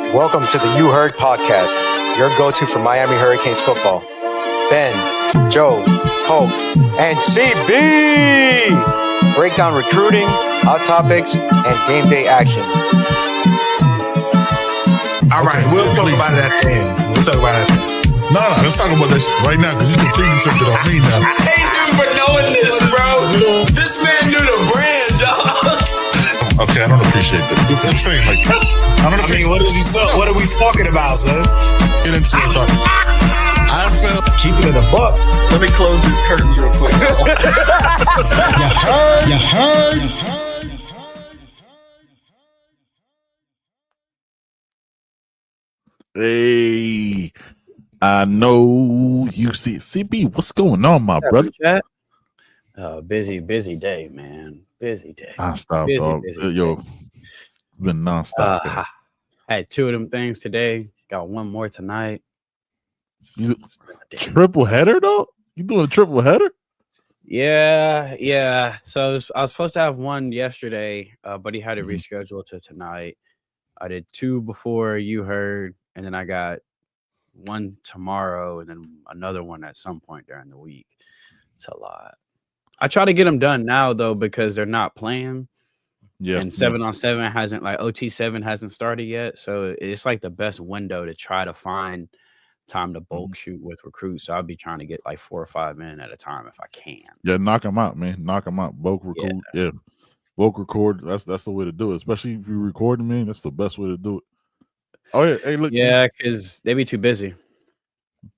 Welcome to the You Heard podcast, your go-to for Miami Hurricanes football. Ben, Joe, Hope, and CB break down recruiting, hot topics, and game day action. All right, we'll talk about it at the end. No, let's talk about this right now because he's completely flipped it on me now. I hate him for knowing this, bro. This man knew the brand, dog. Okay, I don't appreciate that. I'm saying, like, what are we talking about, son? Get into it, talking. I felt Keep it in a buck. Let me close these curtains real quick. You heard. Hey, I know you see CB. What's going on, my brother? Chat? Busy day, man. Busy day. Non-stop, dog. Yo, it's been non-stop. I had 2 of them things today. Got 1 more tonight. Triple header, though? You doing a triple header? Yeah. So I was supposed to have 1 yesterday, but he had to reschedule to tonight. I did 2 before you heard, and then I got 1 tomorrow, and then another 1 at some point during the week. It's a lot. I try to get them done now, though, because they're not playing. Yeah. And 7-on-7 hasn't, like, OT7 hasn't started yet. So it's like the best window to try to find time to bulk shoot with recruits. So I'll be trying to get like 4 or 5 in at a time if I can. Yeah, knock them out, man. Knock them out. Bulk record. Yeah. Bulk record. That's the way to do it. Especially if you're recording, man. That's the best way to do it. Oh, yeah. Hey, look. Yeah, because they be too busy.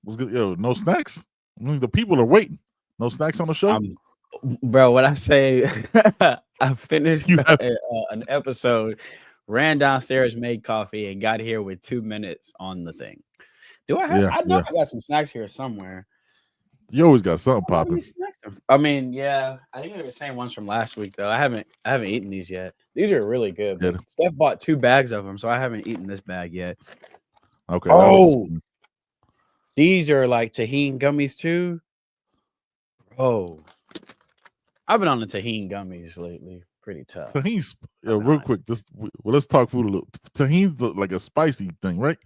What's good? Yo, no snacks? I mean, the people are waiting. No snacks on the show? Bro, what I say, I finished an episode, ran downstairs, made coffee, and got here with 2 minutes on the thing. Do I have? I know I got some snacks here somewhere. You always got something popping. I mean, yeah, I think they're the same ones from last week though. I haven't eaten these yet. These are really good. But Steph bought 2 bags of them, so I haven't eaten this bag yet. Okay. Oh, these are like tahini gummies too. Oh, I've been on the tahini gummies lately. Pretty tough. Tahini's real quick. Let's talk food a little. Tahini's like a spicy thing, right?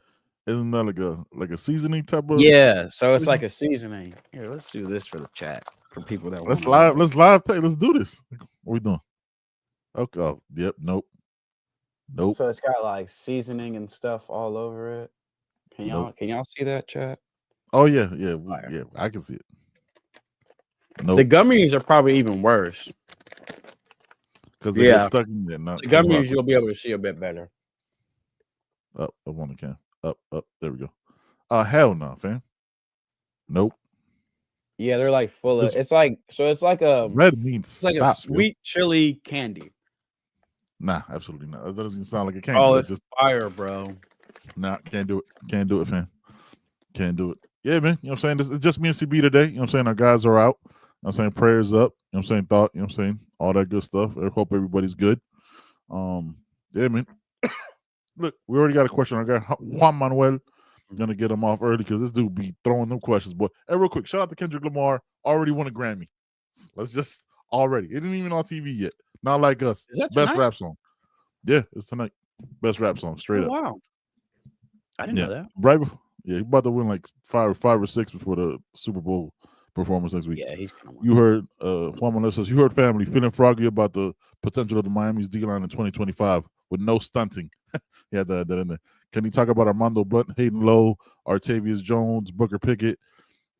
Isn't that like a seasoning type of? Yeah, so it's like a seasoning. Here, let's do this for the chat for people that. Let's do this. What are we doing? Okay. Oh, yep. Nope. So it's got like seasoning and stuff all over it. Can y'all see that, chat? Oh yeah. I can see it. Nope. The gummies are probably even worse. Because they get stuck in there. The gummies you'll be able to see a bit better. Up on the can. Up. There we go. Hell no, fam. Nope. Yeah, they're like full of. It's like a red means. It's like a sweet chili candy. Nah, absolutely not. That doesn't sound like a candy. Oh, it's just fire, bro. Nah, can't do it. Can't do it, fam. Can't do it. Yeah, man. You know what I'm saying? It's just me and CB today. You know what I'm saying? Our guys are out. I'm saying prayers up. You know what I'm saying? Thought. You know what I'm saying? All that good stuff. I hope everybody's good. Yeah, man. Look, we already got a question. I got Juan Manuel. I'm gonna get him off early because this dude be throwing them questions. But hey, real quick, shout out to Kendrick Lamar. Already won a Grammy. Let's just already. It isn't even on TV yet. Not like us. Is that best rap song? Yeah, it's tonight. Best rap song, straight up. Wow. I didn't know that. Right before, he about to win like 5 or 6 before the Super Bowl performance next week. Yeah, he's gonna win. You heard Juan Manuel says you heard family feeling froggy about the potential of the Miami's D-line in 2025 with no stunting. He had that in there. Can you talk about Armando Blunt, Hayden Lowe, Artavius Jones, Booker Pickett,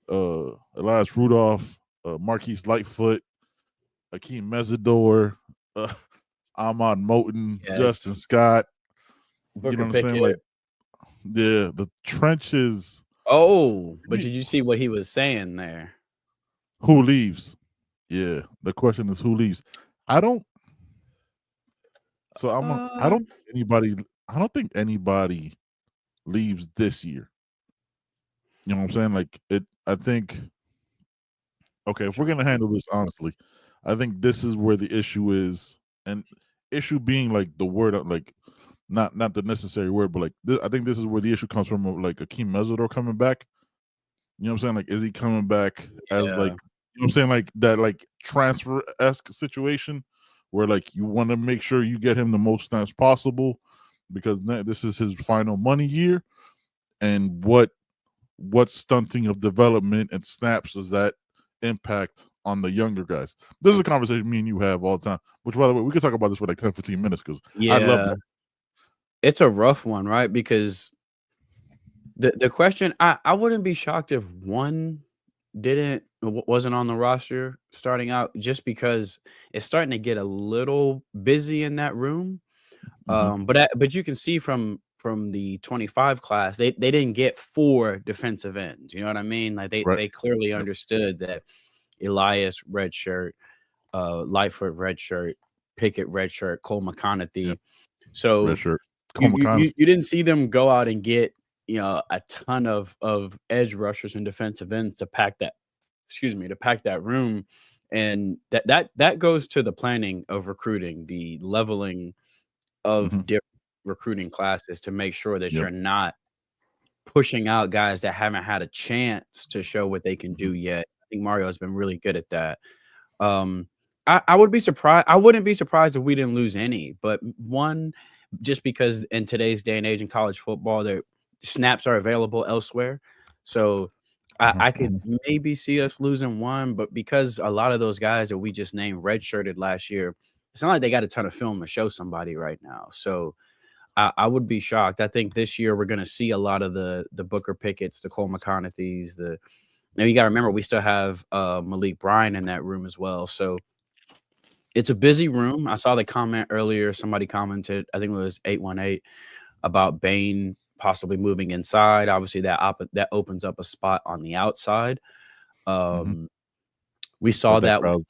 Elias Rudolph, Marquise Lightfoot, Akeem Mesidor, Ahmad Moten, Justin Scott. Booker you know what Pickett. I'm saying? Like, yeah, the trenches. Oh, but did you see what he was saying there? Who leaves? Yeah, the question is who leaves. I don't think anybody leaves this year. You know what I'm saying? Like I think if we're gonna handle this honestly, I think this is where the issue is, and issue being like the word, like not the necessary word, but like I think this is where the issue comes from, like Akeem Mesidor coming back. You know what I'm saying? Like, is he coming back as like, you know what I'm saying? Like that, like transfer-esque situation where like you want to make sure you get him the most snaps possible, because this is his final money year, and what stunting of development and snaps does that impact on the younger guys? This is a conversation me and you have all the time, which, by the way, we could talk about this for like 10, 15 minutes because I love that. It's a rough one, right? Because the question, I wouldn't be shocked if one wasn't on the roster starting out, just because it's starting to get a little busy in that room. But you can see from the 25 class, they didn't get 4 defensive ends. You know what I mean? Like they clearly understood that Elias red shirt, Lightfoot red shirt, Pickett red shirt, Cole McConaughey. So red shirt. You didn't see them go out and get a ton of edge rushers and defensive ends to pack that room. And that goes to the planning of recruiting, the leveling of different recruiting classes to make sure that you're not pushing out guys that haven't had a chance to show what they can do yet. I think Mario has been really good at that. I would be surprised. I wouldn't be surprised if we didn't lose any, but one, just because in today's day and age in college football, their snaps are available elsewhere. So I could maybe see us losing one, but because a lot of those guys that we just named redshirted last year, it's not like they got a ton of film to show somebody right now. So I would be shocked. I think this year we're going to see a lot of the Booker Pickett's, the Cole McConaughey's. Now you got to remember we still have Malik Bryan in that room as well. So it's a busy room. I saw the comment earlier. Somebody commented, I think it was 818, about Bain possibly moving inside. Obviously, that opens up a spot on the outside. We saw that when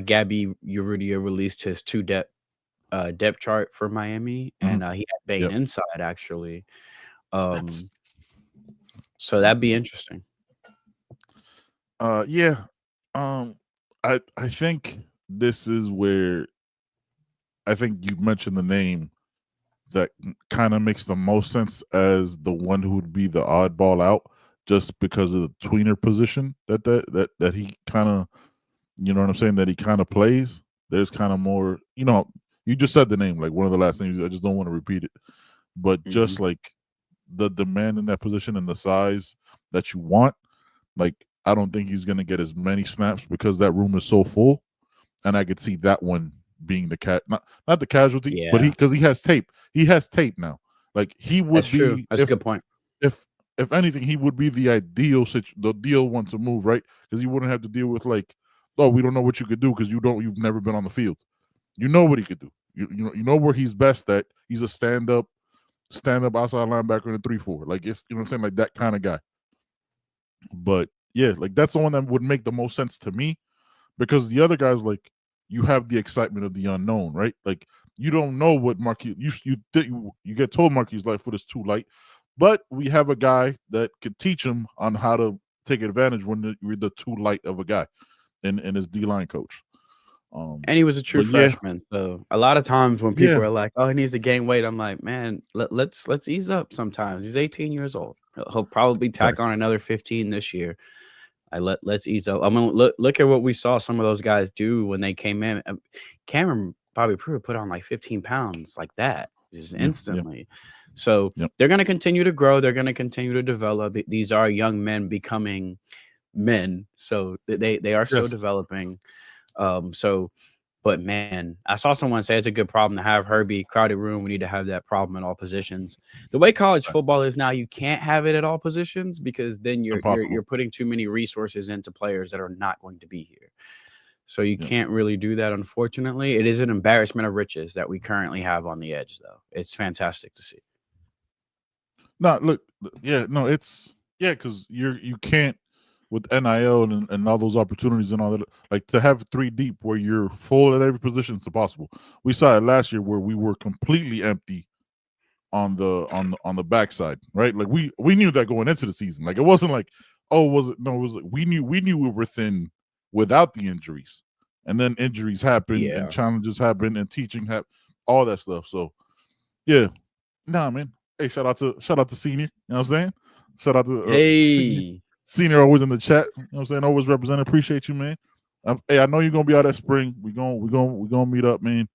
Gabby Urrutia released his 2 depth chart for Miami, and he had Bain inside actually. So that'd be interesting. I think this is where I think you mentioned the name that kind of makes the most sense as the one who would be the oddball out, just because of the tweener position that he kind of, you know what I'm saying, that he kind of plays. There's kind of more, you just said the name, like one of the last names. I just don't want to repeat it, but just like the demand in that position and the size that you want, like I don't think he's going to get as many snaps because that room is so full, and I could see that one being the not the casualty, but because he has tape. He has tape now. Like he would That's true. That's a good point. If anything, he would be the ideal one to move, right? Because he wouldn't have to deal with like, oh, we don't know what you could do because you've never been on the field. You know what he could do. You know where he's best at. He's a stand up outside linebacker in a 3-4. Like it's, you know what I'm saying, like that kind of guy. But yeah, like that's the one that would make the most sense to me, because the other guys, like, you have the excitement of the unknown, right? Like you don't know what Marquise, you get told Marquise Lightfoot is too light, but we have a guy that could teach him on how to take advantage when you're the too light of a guy, and his D-line coach. And he was a true freshman, so a lot of times when people are like, "Oh, he needs to gain weight," I'm like, "Man, let's ease up." Sometimes he's 18 years old. He'll probably tack on another 15 this year. Let's ease up. I mean, look at what we saw some of those guys do when they came in. Cameron Bobby Pruitt put on like 15 pounds like that, just instantly. So they're going to continue to grow. They're going to continue to develop. These are young men becoming men, so they are still developing. But man, I saw someone say it's a good problem to have. Herbie, crowded room. We need to have that problem in all positions. The way college football is now, you can't have it at all positions, because then you're putting too many resources into players that are not going to be here. So you can't really do that, unfortunately. It is an embarrassment of riches that we currently have on the edge, though. It's fantastic to see. It's because you can't, with NIL and all those opportunities and all that, like to have 3 deep where you're full at every position is impossible. We saw it last year where we were completely empty on the backside, right? Like we knew that going into the season. Like it wasn't like, oh, was it? No, it was like we knew we were thin without the injuries, and then injuries happened and challenges happened and teaching happened, all that stuff. So man. Hey, shout out to Senior. You know what I'm saying? Shout out to Senior always in the chat. You know what I'm saying? Always represented. Appreciate you, man. Hey, I know you're gonna be out that spring. We're gonna meet up, man.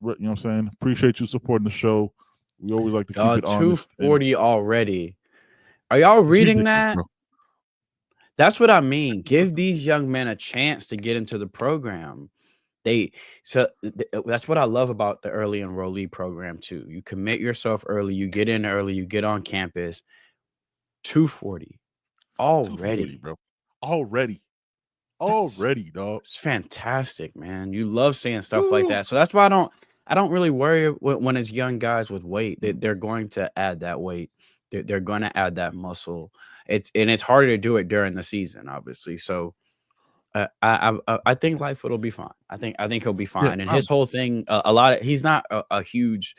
You know what I'm saying? Appreciate you supporting the show. We always like to keep Y'all it honest. 240 already. Are y'all It's reading ridiculous, that? bro. That's what I mean. Give these young men a chance to get into the program. That's what I love about the early enrollee program too. You commit yourself early, you get in early, you get on campus. 240 240, already. bro. Already, That's dog. it's fantastic, man. You love seeing stuff like Woo. that. So that's why I don't really worry when it's young guys with weight. They're going to add that weight. They're going to add that muscle. It's harder to do it during the season, obviously. So I think Lightfoot will be fine. I think he'll be Yeah, fine. And his whole thing, a lot of he's not a huge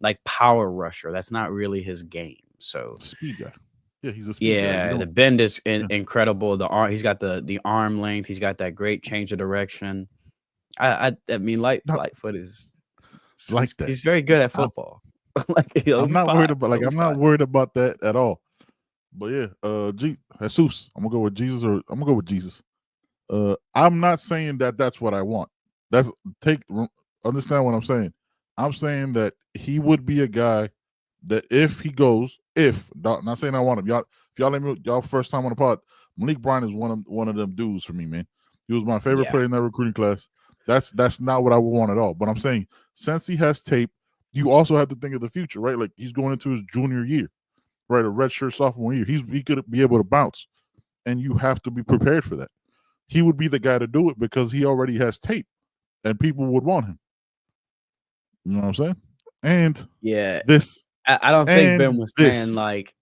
like power rusher. That's not really his game. So speed guy. Yeah, he's a speed guy. yeah, the bend is incredible. The arm, he's got the arm length. He's got that great change of direction. I mean, Lightfoot is like that. He's very good at football. Like I'm not worried about that at all. But yeah, Jesus. I'm gonna go with Jesus, or I'm gonna go with Jesus. I'm not saying that that's what I want. Understand what I'm saying. I'm saying that he would be a guy that if he goes, not saying I want him. Y'all, if y'all let me, y'all first time on the pod, Malik Bryant is one of them dudes for me, man. He was my favorite player in that recruiting class. That's not what I would want at all. But I'm saying since he has tape, you also have to think of the future, right? Like he's going into his junior year, right? A redshirt sophomore year. He could be able to bounce, and you have to be prepared for that. He would be the guy to do it because he already has tape, and people would want him. You know what I'm saying? And yeah, this. I don't think Ben was saying like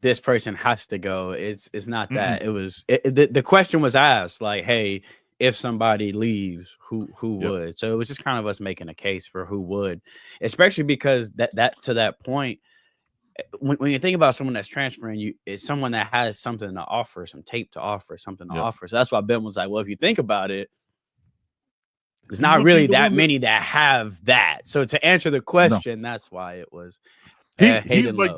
this person has to go. It's not that. It was the question was asked like, hey, if somebody leaves, who would? So it was just kind of us making a case for who would, especially because that to that point, when you think about someone that's transferring, it's someone that has something to offer, some tape to offer, something to offer. So that's why Ben was like, well, if you think about it, there's not really that many that have that. So to answer the question, that's why it was he's like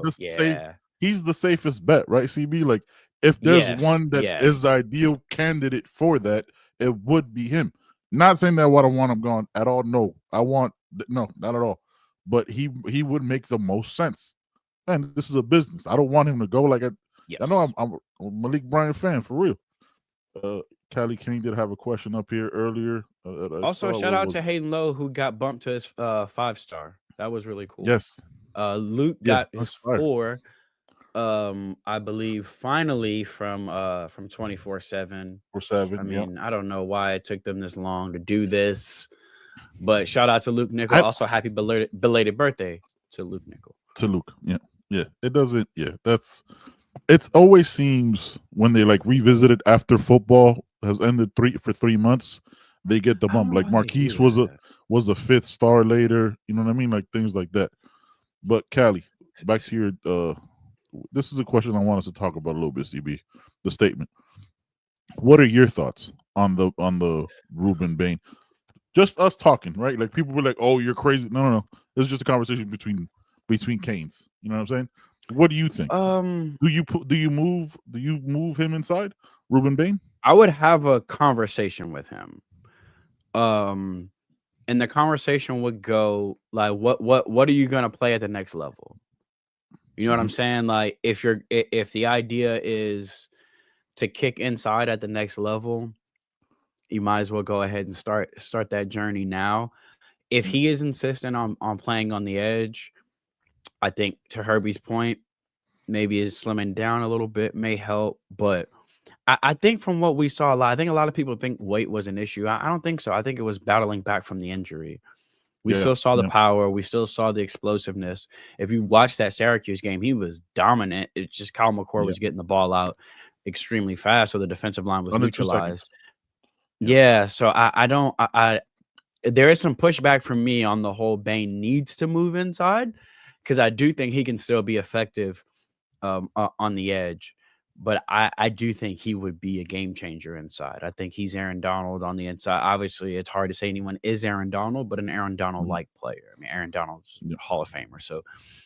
he's the safest bet, right? CB, like if there's one that is the ideal candidate for that, it would be him. Not saying that what I want him gone at all. No, not at all. But he would make the most sense. And this is a business. I don't want him to go. Like I know I'm a Malik Bryant fan for real. Callie King did have a question up here earlier. Also, shout out to Hayden Lowe who got bumped to his 5-star. That was really cool. Yes. Luke got his 4. I believe finally from 24/7. I mean, I don't know why it took them this long to do this, but shout out to Luke Nickel. Also, happy belated birthday to Luke Nickel. Yeah. It doesn't. Yeah, it always seems when they like revisit it after football has ended 3 months, they get the bump. Like Marquise was a 5th star later. You know what I mean? Like things like that. But Callie, back to your this is a question I want us to talk about a little bit, CB. The statement. What are your thoughts on the Ruben Bain? Just us talking, right? Like people were like, "Oh, you're crazy." No. It's just a conversation between Canes. You know what I'm saying? What do you think? Do you move him inside Ruben Bain? I would have a conversation with him. And the conversation would go like, what are you gonna play at the next level? You know what I'm saying? Like if the idea is to kick inside at the next level, you might as well go ahead and start that journey now. If he is insistent on playing on the edge, I think to Herbie's point, maybe is slimming down a little bit may help. But I think from what we saw I think a lot of people think weight was an issue. I don't think so. I think it was battling back from the injury. We still saw the power. We still saw the explosiveness. If you watch that Syracuse game, he was dominant. It's just Kyle McCord was getting the ball out extremely fast, so the defensive line was neutralized. Yeah, so I there is some pushback from me on the whole Bain needs to move inside because I do think he can still be effective on the edge. But I do think he would be a game changer inside. I think he's Aaron Donald on the inside. Obviously, it's hard to say anyone is Aaron Donald, but an Aaron Donald-like player. I mean, Aaron Donald's a Hall of Famer. So,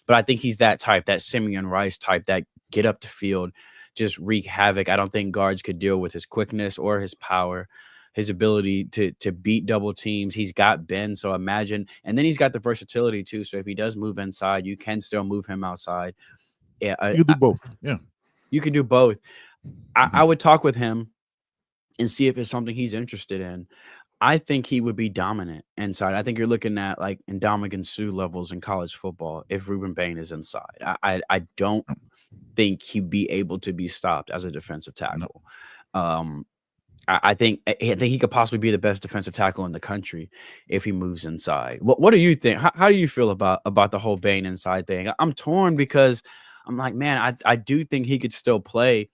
but I think he's that type, that Simeon Rice type, that get up the field, just wreak havoc. I don't think guards could deal with his quickness or his power. his ability to beat double teams. He's got Ben, so imagine, and then he's got the versatility too. So if he does move inside, you can still move him outside. Yeah, You do both. Yeah, you can do both. I would talk with him and see if it's something he's interested in. I think he would be dominant inside. I think you're looking at like Ndamukong Suh levels in college football if Ruben Bain is inside. I don't think he'd be able to be stopped as a defensive tackle. No. I think he could possibly be the best defensive tackle in the country if he moves inside. What do you think? How do you feel about the whole Bain inside thing? I'm torn because I'm like, man, I do think he could still play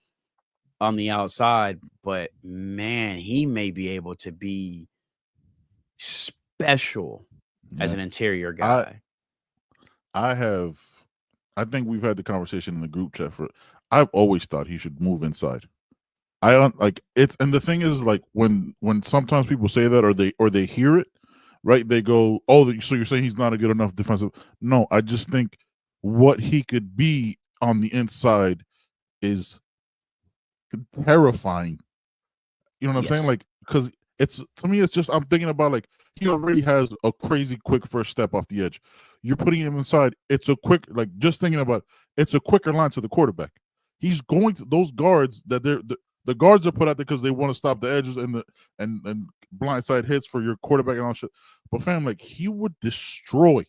on the outside, but man, he may be able to be special as an interior guy. I think we've had the conversation in the group chat I've always thought he should move inside. Like it's, and the thing is, like when sometimes people say that or they hear it, right? They go, "Oh, so you're saying he's not a good enough defensive?" No, I just think what he could be on the inside is terrifying. You know what I'm saying? Like, because it's, to me, it's just, I'm thinking about, like, he already has a crazy quick first step off the edge. You're putting him inside. It's a quick, like, just thinking about, it's a quicker line to the quarterback. He's going to those guards that the guards are put out there because they want to stop the edges and blindside hits for your quarterback and all shit. But fam, like, he would destroy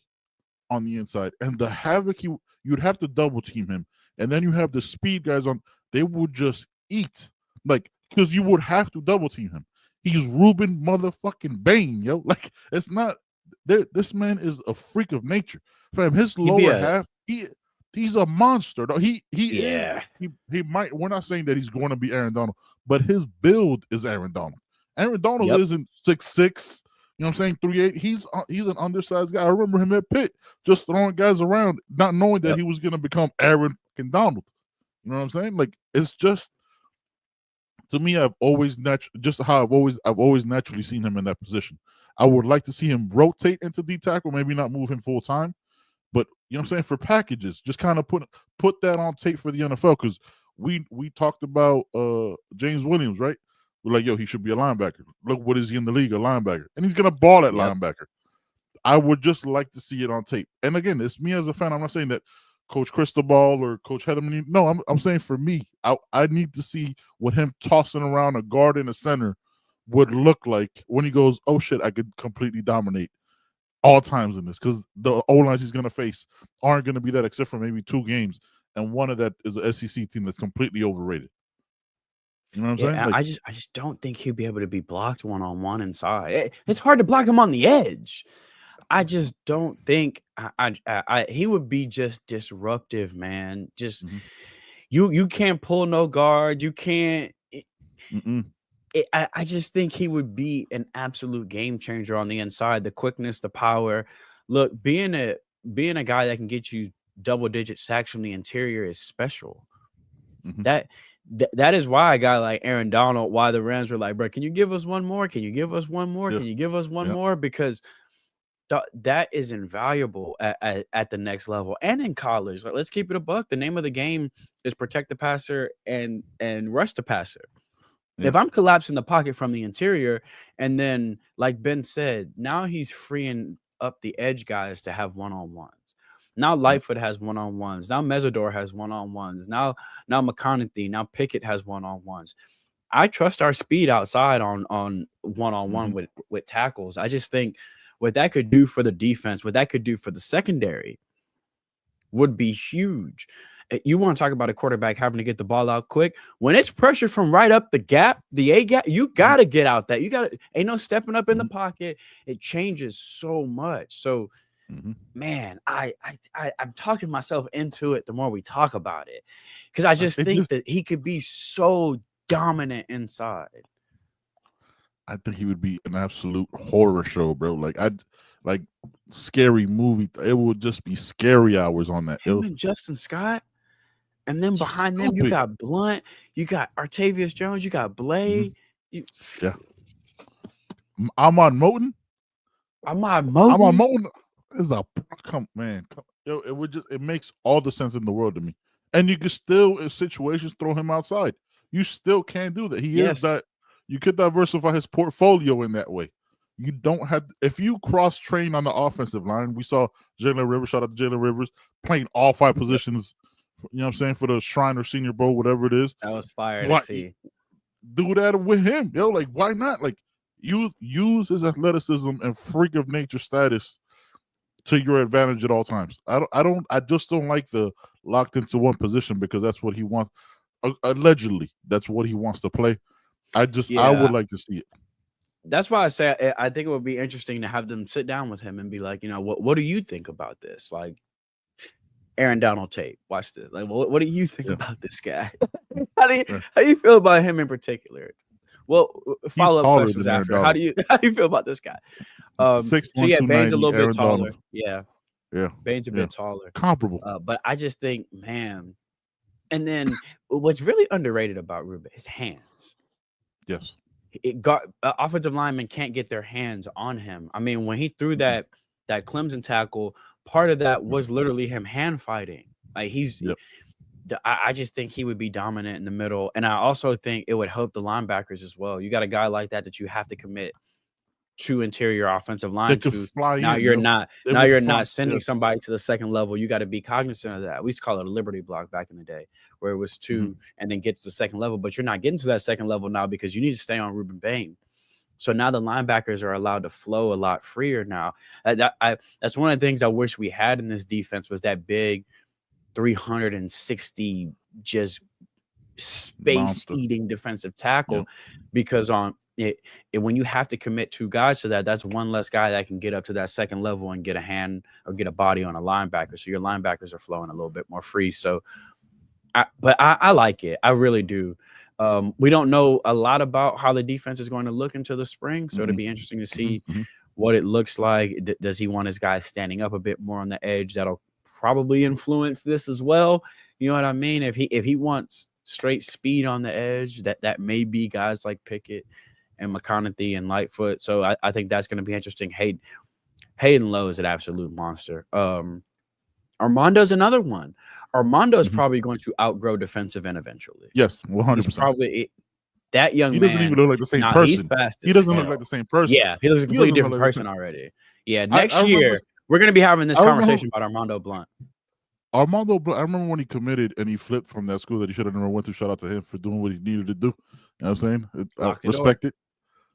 on the inside, and the havoc you'd have to double team him, and then you have the speed guys on. They would just eat, like, because you would have to double team him. He's Ruben motherfucking Bain, yo. Like, it's not. This man is a freak of nature, fam. His lower half, he's a monster. Though he is. He might. We're not saying that he's going to be Aaron Donald, but his build is Aaron Donald. Aaron Donald isn't 6'6". You know what I'm saying? 3'8". He's an undersized guy. I remember him at Pitt just throwing guys around, not knowing that he was going to become Aaron fucking Donald. You know what I'm saying? Like, it's just, to me, I've always naturally seen him in that position. I would like to see him rotate into D tackle, maybe not move him full time, but you know what I'm saying, for packages, just kind of put that on tape for the NFL, because we talked about James Williams, right? We're like, yo, he should be a linebacker. Look, what is he in the league? A linebacker, and he's gonna ball at linebacker. I would just like to see it on tape. And again, it's me as a fan. I'm not saying that Coach Cristobal or Coach Heatherman. No, I'm saying for me, I need to see what him tossing around a guard and a center would look like when he goes, oh shit, I could completely dominate all times in this, because the O-lines he's going to face aren't going to be that, except for maybe 2 games, and one of that is an SEC team that's completely overrated. You know what I'm saying? Like, I just don't think he'd be able to be blocked one-on-one inside. It's hard to block him on the edge. I just don't think he would be just disruptive, man. Just you can't pull no guard. You can't. I just think he would be an absolute game changer on the inside. The quickness, the power. Look, being a guy that can get you double-digit sacks from the interior is special. That is why a guy like Aaron Donald, why the Rams were like, bro, can you give us one more? Can you give us one more? Can you give us one more? Because that is invaluable at the next level and in college. Like, let's keep it a buck. The name of the game is protect the passer and rush the passer. If I'm collapsing the pocket from the interior, and then, like Ben said, now he's freeing up the edge guys to have one-on-ones. Now Lightfoot has one-on-ones. Now Mesidor has one-on-ones. Now McConaughey. Now Pickett has one-on-ones. I trust our speed outside on one-on-one with tackles. I just think what that could do for the defense, what that could do for the secondary would be huge. You want to talk about a quarterback having to get the ball out quick. When it's pressure from right up the gap, the A gap, you got to get out that. You got to, ain't no stepping up in the pocket. It changes so much. So, man, I'm talking myself into it the more we talk about it, because I just think that he could be so dominant inside. I think he would be an absolute horror show, bro. Like scary movie. It would just be scary hours on that. Him and Justin Scott. And then behind them, you got Blunt, you got Artavius Jones, you got Blade. Ahmad Moten is it makes all the sense in the world to me. And you can still, in situations, throw him outside. You still can't do that. He is that. You could diversify his portfolio in that way. You don't have if you cross train on the offensive line. We saw Jalen Rivers, shout out to Jalen Rivers, playing all 5 positions. You know what I'm saying, for the Shriner Senior Bowl, whatever it is. That was fire to see. Do that with him, yo. Like, why not? Like, use his athleticism and freak of nature status to your advantage at all times. I just don't like the locked into one position because that's what he wants. Allegedly, that's what he wants to play. I would like to see it. That's why I say I think it would be interesting to have them sit down with him and be like, what do you think about this? Like, Aaron Donald tape. Watch this. Like, what do you think about this guy? How do you feel about him in particular? Well, follow up questions after. How do you feel about this guy? 6'1", so yeah, Bain's a little bit taller. Donald. Yeah, Bain's a bit taller. Comparable. But I just think, man. And then what's really underrated about Ruben, his hands. Yes. Offensive linemen can't get their hands on him. I mean, when he threw that Clemson tackle, part of that was literally him hand fighting. Like I just think he would be dominant in the middle, and I also think it would help the linebackers as well. You got a guy like that you have to commit to interior offensive line to. Now you're not sending somebody to the second level. You got to be cognizant of that. We used to call it a Liberty block back in the day, where it was 2 and then gets to the second level, but you're not getting to that second level now because you need to stay on Ruben Bain. So now the linebackers are allowed to flow a lot freer now. That's one of the things I wish we had in this defense was that big 360 just space-eating defensive tackle, because when you have to commit 2 guys to that, that's one less guy that can get up to that second level and get a hand or get a body on a linebacker. So your linebackers are flowing a little bit more free. So, I like it. I really do. We don't know a lot about how the defense is going to look into the spring, so it'll be interesting to see what it looks like. Does he want his guys standing up a bit more on the edge? That'll probably influence this as well. You know what I mean? If he wants straight speed on the edge, that may be guys like Pickett and McConaughey and Lightfoot. So I think that's going to be interesting. Hayden Lowe is an absolute monster. Armando's another one. Armando is probably going to outgrow defensive end eventually. Yes, 100%. He's probably that young man. He doesn't even look like the same person. He's fast. He doesn't look like the same person. Yeah, he looks a completely different person already. Yeah, next year we're going to be having this conversation about Armando Blunt. Armando Blunt, I remember when he committed and he flipped from that school that he should have never went to. Shout out to him for doing what he needed to do. You know what I'm saying? I respect it.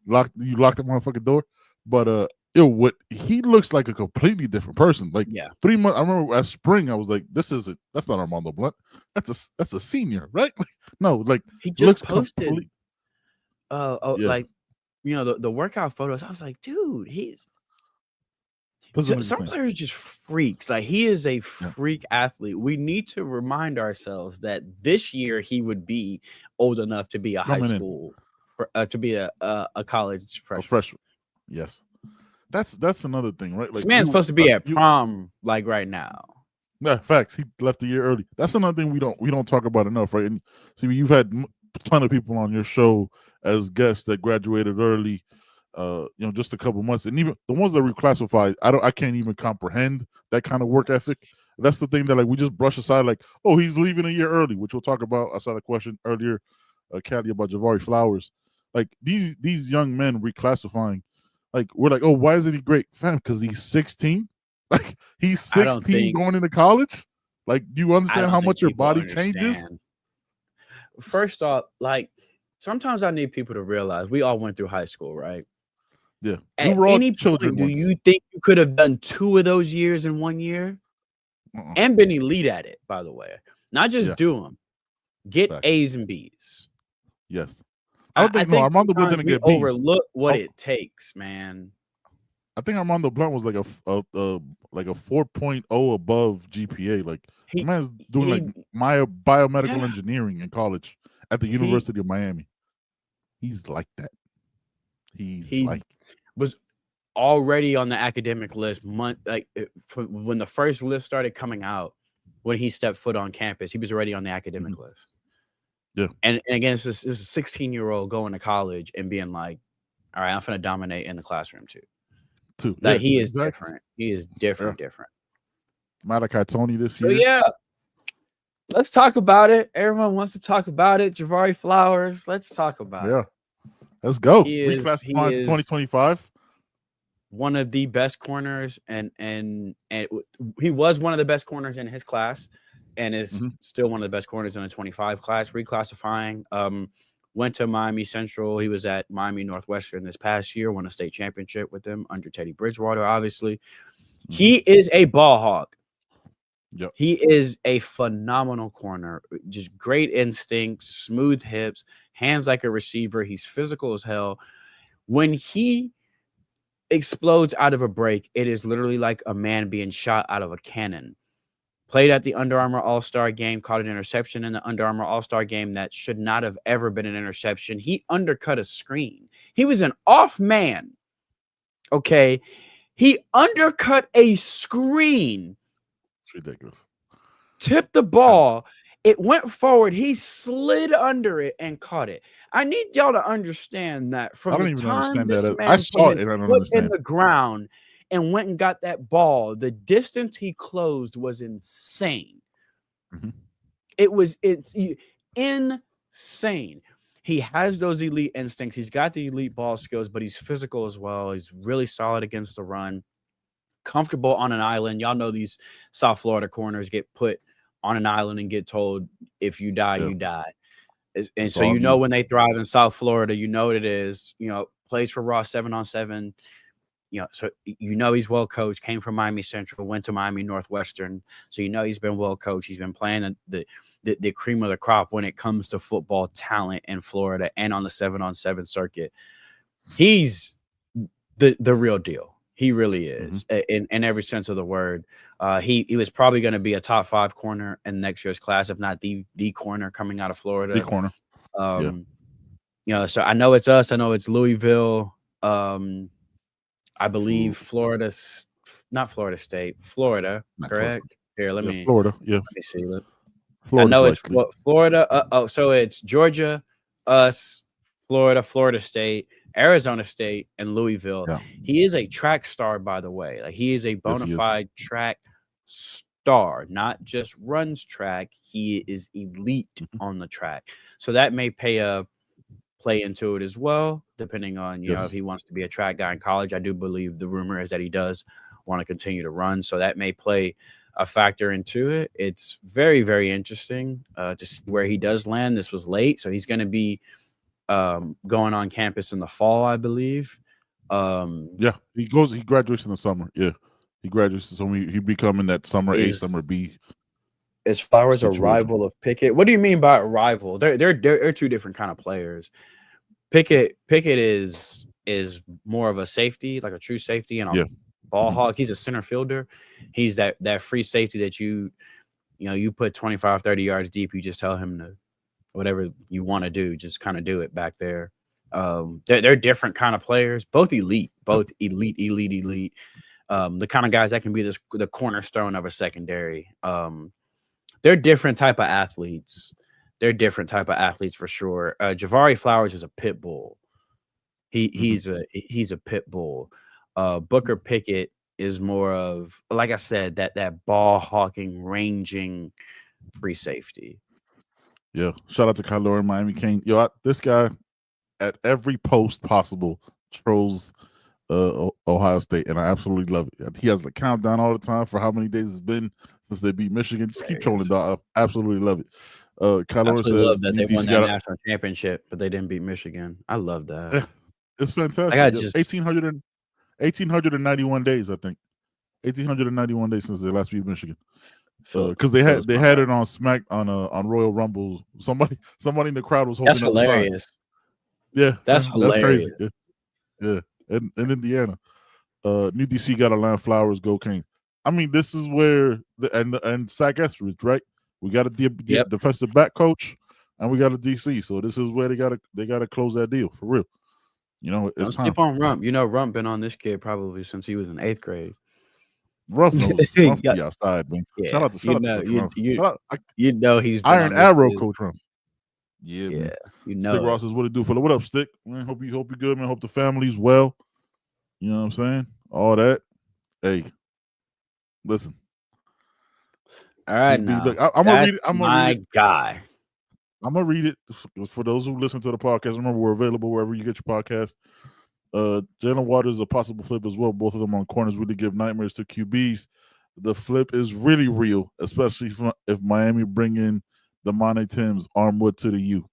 You locked the motherfucking door. But what he looks like a completely different person. Like 3 months. I remember at spring, I was like, that's not Armando Blunt. That's a senior, right? Like, no, like he just posted like the workout photos. I was like, dude, some players just freaks. Like, he is a freak athlete. We need to remind ourselves that this year he would be old enough to be a high school, to be a college freshman. Yes, that's another thing, right? Like, this man's supposed to be at prom like right now. Yeah, facts. He left a year early. That's another thing we don't talk about enough, right? And see, you've had a ton of people on your show as guests that graduated early. Just a couple months, and even the ones that reclassified, I can't even comprehend that kind of work ethic. That's the thing that like we just brush aside, like, oh, he's leaving a year early, which we'll talk about. I saw the question earlier, Callie, about Javari Flowers. Like these young men reclassifying, like we're like, oh, why isn't he great, fam? Because he's 16. Like he's 16 going into college. Like, do you understand how much your body changes? First off, like sometimes I need people to realize we all went through high school, right? Yeah. At any point, do you think you could have done 2 of those years in 1 year? And been elite at it, by the way. Not just do them. Get A's and B's. Yes. I think Armando Blunt didn't get B's. Overlook what it takes, man. I think Armando Blunt was like a 4.0 above GPA. Like, the man's doing biomedical engineering in college at the University of Miami. He's like that. He was already on the academic list when the first list started coming out. When he stepped foot on campus, he was already on the academic list. Yeah, and again, it was a 16-year-old going to college and being like, "All right, I'm gonna dominate in the classroom too." Like, he is different. He is different. Malachi Tony this year. So yeah, let's talk about it. Everyone wants to talk about it. Javari Flowers. Let's talk about it. Let's go. He Reclassifying to is 2025. one of the best corners, and he was one of the best corners in his class, and is still one of the best corners in the 25 class. Reclassifying. Went to Miami Central. He was at Miami Northwestern this past year. Won a state championship with them under Teddy Bridgewater. Obviously, he is a ball hog. Yep. He is a phenomenal corner. Just great instincts, smooth hips, hands like a receiver. He's physical as hell. When he explodes out of a break, it is literally like a man being shot out of a cannon. Played at the Under Armour All-Star game, caught an interception in the Under Armour All-Star game that should not have ever been an interception. He undercut a screen. He was an off man. Okay. He undercut a screen. It's ridiculous. Tipped the ball. It went forward. He slid under it and caught it. I need y'all to understand that from the time this man I saw it put and I don't his foot understand in the ground and went and got that ball, the distance he closed was insane. It's insane. He has those elite instincts. He's got the elite ball skills, but he's physical as well. He's really solid against the run. Comfortable on an island. Y'all know these South Florida corners get put on an island and get told, if you die, you die. And so you know when they thrive in South Florida, you know what it is. You know, plays for Ross 7-on-7. You know, so you know he's well coached. Came from Miami Central, went to Miami Northwestern. So you know he's been well coached. He's been playing the cream of the crop when it comes to football talent in Florida and on the 7-on-7 circuit. He's the real deal. He really is, in every sense of the word. He was probably going to be a top 5 corner in next year's class, if not the corner coming out of Florida. The corner. You know, so I know it's us. I know it's Louisville. I believe Florida, Florida, correct? Here, let me Florida. Yeah. Let me see. Florida's I know it's likely. Florida. So it's Georgia, us, Florida, Florida State, Arizona State, and Louisville. Yeah. He is a track star, by the way. Like, he is a bona fide track star, not just runs track. He is elite on the track. So that may play into it as well, depending on, you know, if he wants to be a track guy in college. I do believe the rumor is that he does want to continue to run. So that may play a factor into it. It's very, very interesting to see where he does land. This was late, so he's going to be going on campus in the fall, I believe. He graduates in the summer. Yeah, he graduates, so he becoming that summer A, summer B. Is Flowers a rival of Pickett? What do you mean by a rival? They're two different kind of players. Pickett is more of a safety, like a true safety, and a ball hog. He's a center fielder. He's that free safety that you put 25, 30 yards deep. You just tell him to whatever you want to do, just kind of do it back there. They're different kind of players, both elite. The kind of guys that can be the cornerstone of a secondary. They're different type of athletes. They're different type of athletes for sure. Javari Flowers is a pit bull. He's a pit bull. Booker Pickett is more of, like I said, that ball hawking, ranging free safety. Yeah. Shout out to Kyler in Miami King. This guy at every post possible trolls Ohio State, and I absolutely love it. He has the countdown all the time for how many days it's been since they beat Michigan. Just keep trolling, dog. I absolutely love it. Kyler says love that they won that national championship, but they didn't beat Michigan. I love that. Yeah, it's fantastic. 1,891 days, I think. 1,891 days since they last beat Michigan. Because they had it on Smack on Royal Rumble. Somebody in the crowd was holding That's hilarious. Yeah, that's hilarious. That's crazy. Yeah. In Indiana, New DC got to land Flowers, go King. I mean, this is where and Zach Etheridge, right? We got a defensive back coach, and we got a DC. So this is where they gotta close that deal for real. You know, it's time. Keep on Rump. You know, Rump been on this kid probably since he was in 8th grade. Rump knows be outside, man. Yeah. Shout out to Coach Rump. You know he's Iron Arrow Coach Rump. Yeah, man. You know. Stick Ross says, what it do, fella? What up, Stick? Man, hope you good, man. Hope the family's well. You know what I'm saying? All that. Hey, listen. All right, CB, now. Look, I'm gonna read it. My guy. I'm gonna read it for those who listen to the podcast. Remember, we're available wherever you get your podcast. Jalen Waters is a possible flip as well. Both of them on corners really give nightmares to QBs. The flip is really real, especially if Miami bring in Demonte Timms, Armwood to the U.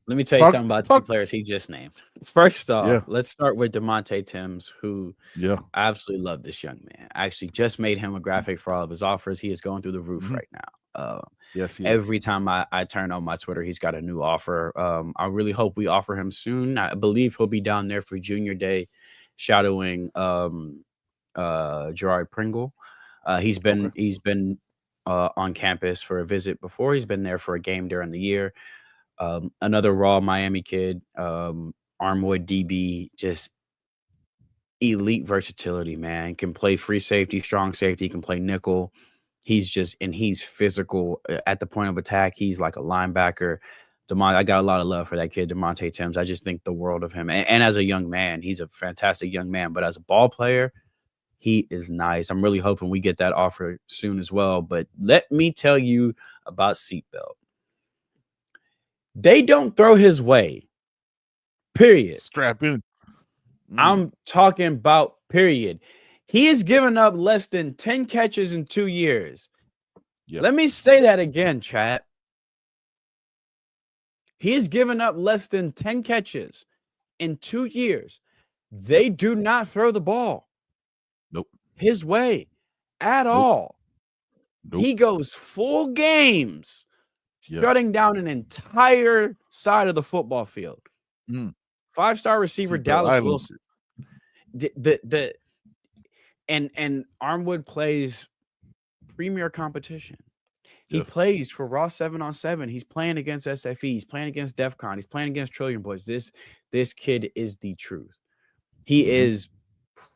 Let me tell you something about the players he just named. First off, let's start with Demonte Timms, who I absolutely love this young man. I actually just made him a graphic for all of his offers. He is going through the roof right now. Yes, every time I turn on my Twitter, he's got a new offer. I really hope we offer him soon. I believe he'll be down there for Junior Day, shadowing Javari Pringle. He's been on campus for a visit before. He's been there for a game during the year. Another raw Miami kid, Armwood DB, just elite versatility, man. Can play free safety, strong safety, can play nickel. He's physical at the point of attack. He's like a linebacker. I got a lot of love for that kid, Demonte Timms. I just think the world of him. And as a young man, he's a fantastic young man. But as a ball player, he is nice. I'm really hoping we get that offer soon as well. But let me tell you about Seatbelt. They don't throw his way. Period. Strap in. I'm talking about period. He has given up less than 10 catches in 2 years. Let me say that again, chat. He has given up less than 10 catches in 2 years. They do not throw the ball his way at all. He goes full games, shutting down an entire side of the football field. 5-star receiver Dallas Wilson. And Armwood plays premier competition. He plays for Raw 7-on-7. He's playing against SFE. He's playing against DEF CON. He's playing against Trillion Boys. This kid is the truth. He is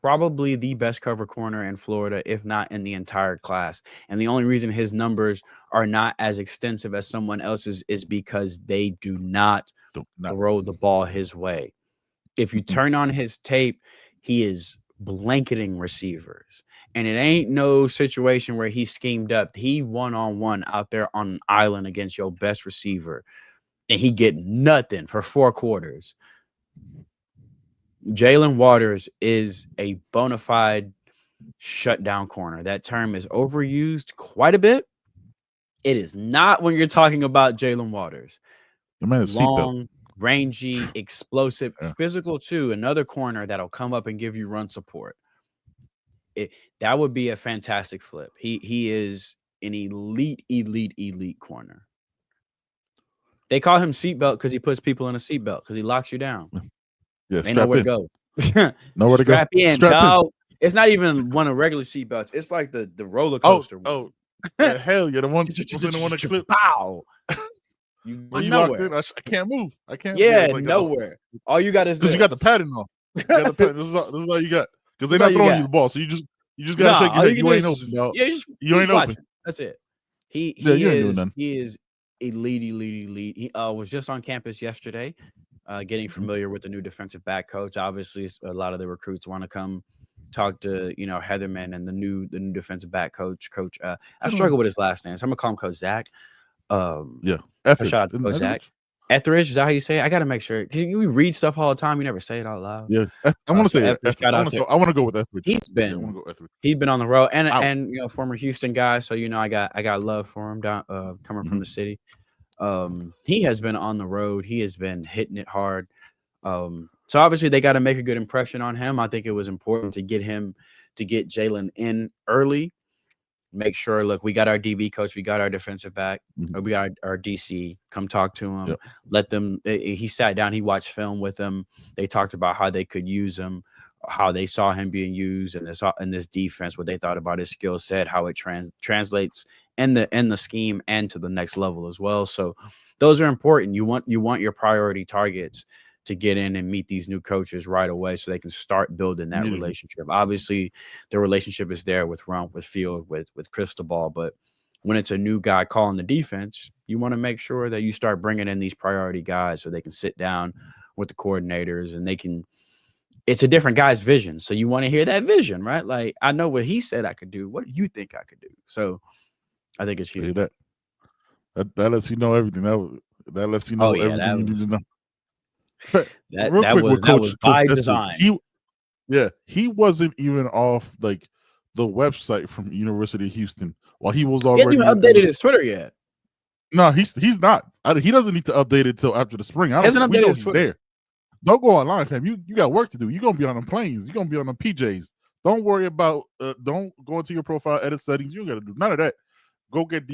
probably the best cover corner in Florida, if not in the entire class. And the only reason his numbers are not as extensive as someone else's is because they do not throw the ball his way. If you turn on his tape, he is blanketing receivers. And it ain't no situation where he schemed up. He one-on-one out there on an island against your best receiver, and he get nothing for 4 quarters. Jalen Waters is a bona fide shutdown corner. That term is overused quite a bit. It is not when you're talking about Jalen Waters. The man is long, rangy, explosive, physical too. Another corner that'll come up and give you run support. That would be a fantastic flip. He is an elite corner. They call him seatbelt because he puts people in a seatbelt because he locks you down. Yeah, they know where to go. Nowhere to go. Strap in. No, it's not even one of regular seatbelts. It's like the roller coaster. Hell yeah, the one that clip. Pow. When you locked in, I can't move. I can't. Yeah, like, nowhere. All you got is because you got the padding on. You got the padding. This is all you got. Because they're not throwing you the ball, so you just gotta shake your head. You ain't open, dog. Yeah, you ain't open. That's it. He is elite. He was just on campus yesterday, getting familiar with the new defensive back coach. Obviously, a lot of the recruits want to come talk to Heatherman and the new defensive back coach. I struggle with his last name, so I'm gonna call him Coach Zach. Etheridge. Shout out to Coach Zach. Etheridge, is that how you say it? I gotta make sure. You read stuff all the time. You never say it out loud. Yeah, I want to say Etheridge. I want to go with Etheridge. He's been on the road and former Houston guy. So I got love for him down coming from the city. He has been on the road. He has been hitting it hard. So obviously they got to make a good impression on him. I think it was important to get Jalen in early. Make sure, look, we got our DB coach, we got our defensive back, we got our DC. Come talk to him. Let them. He sat down. He watched film with them. They talked about how they could use him, how they saw him being used in this defense, what they thought about his skill set, how it translates in the scheme and to the next level as well. So those are important. You want your priority targets to get in and meet these new coaches right away so they can start building that relationship. Obviously, the relationship is there with Rump, with Field, with Cristobal, but when it's a new guy calling the defense, you want to make sure that you start bringing in these priority guys so they can sit down with the coordinators and it's a different guy's vision. So you want to hear that vision, right? Like, I know what he said I could do. What do you think I could do? So I think it's huge. That lets you know everything. That lets you Oh know yeah, everything you need to know. Real that quick with was Coach by Esser, design. he wasn't even off like the website from University of Houston while he was He hasn't already even in the. updated his Twitter yet. No, he's not. He doesn't need to update it till after the spring. He hasn't We updated know his he's Twitter. there. Don't go online, fam. You got work to do. You're gonna be on them planes. You're gonna be on them PJs. Don't worry about. Don't go into your profile, edit settings. You don't got to do none of that. Go get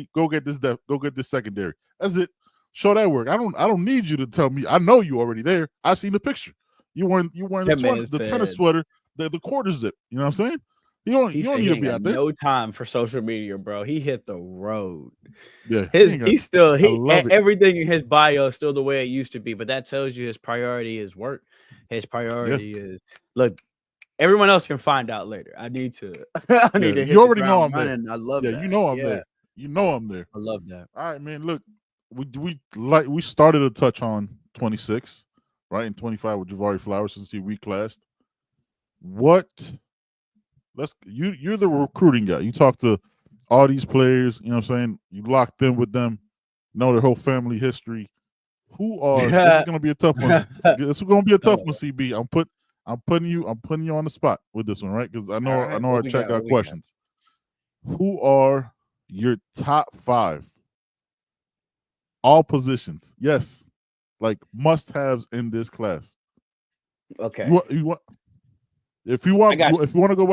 this secondary. That's it. Show that work. I don't need you to tell me. I know you already there. I seen the picture. You wearing That man the tennis said sweater, the quarter zip. You know what I'm saying? You he don't said need he to ain't be got out there. no time for social media, bro. He hit the road. Yeah, I love it. Everything in his bio is still the way it used to be, but that tells you his priority is work. His priority is look. Everyone else can find out later. I need to. I need to hit You the already know ground I'm there. running. I love Yeah, that. you know I'm there. You know I'm there. I love that. All right, man. Look, we started to touch on 26, right? And 25 with Javari Flowers since he reclassed. You're the recruiting guy. You talk to all these players, you know what I'm saying? You locked in with them, know their whole family history. This is gonna be a tough one. This is gonna be a tough one, CB. I'm putting you on the spot with this one, right? Because I know our chat got questions. Who are your top 5? All positions. Yes. Like must-haves in this class. Okay. You want if you want to go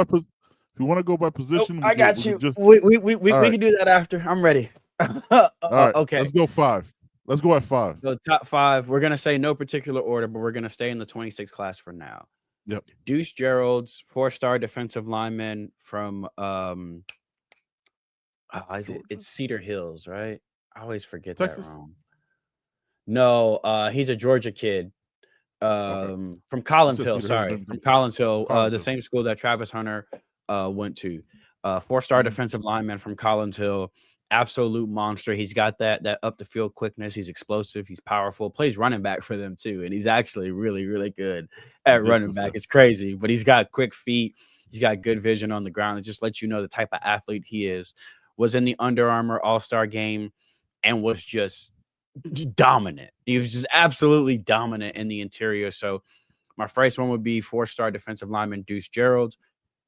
by position, I got you. We can do that after. I'm ready. All right. Okay. Let's go 5. Let's go at 5. So top 5. We're gonna say no particular order, but we're gonna stay in the 26 class for now. Yep. Deuce Gerald's 4-star defensive lineman from it's Cedar Hills, right? I always forget Texas? that wrong. No, he's a Georgia kid. From Collins Hill, sorry. From Collins Hill, the same school that Travis Hunter went to. 4-star defensive lineman from Collins Hill. Absolute monster. He's got that up the field quickness. He's explosive. He's powerful. Plays running back for them too, and he's actually really, really good at running back. It's crazy, but he's got quick feet. He's got good vision on the ground. It just lets you know the type of athlete he is. Was in the Under Armour All-Star game and was just dominant. He was just absolutely dominant in the interior. So my first one would be 4-star defensive lineman Deuce Gerald.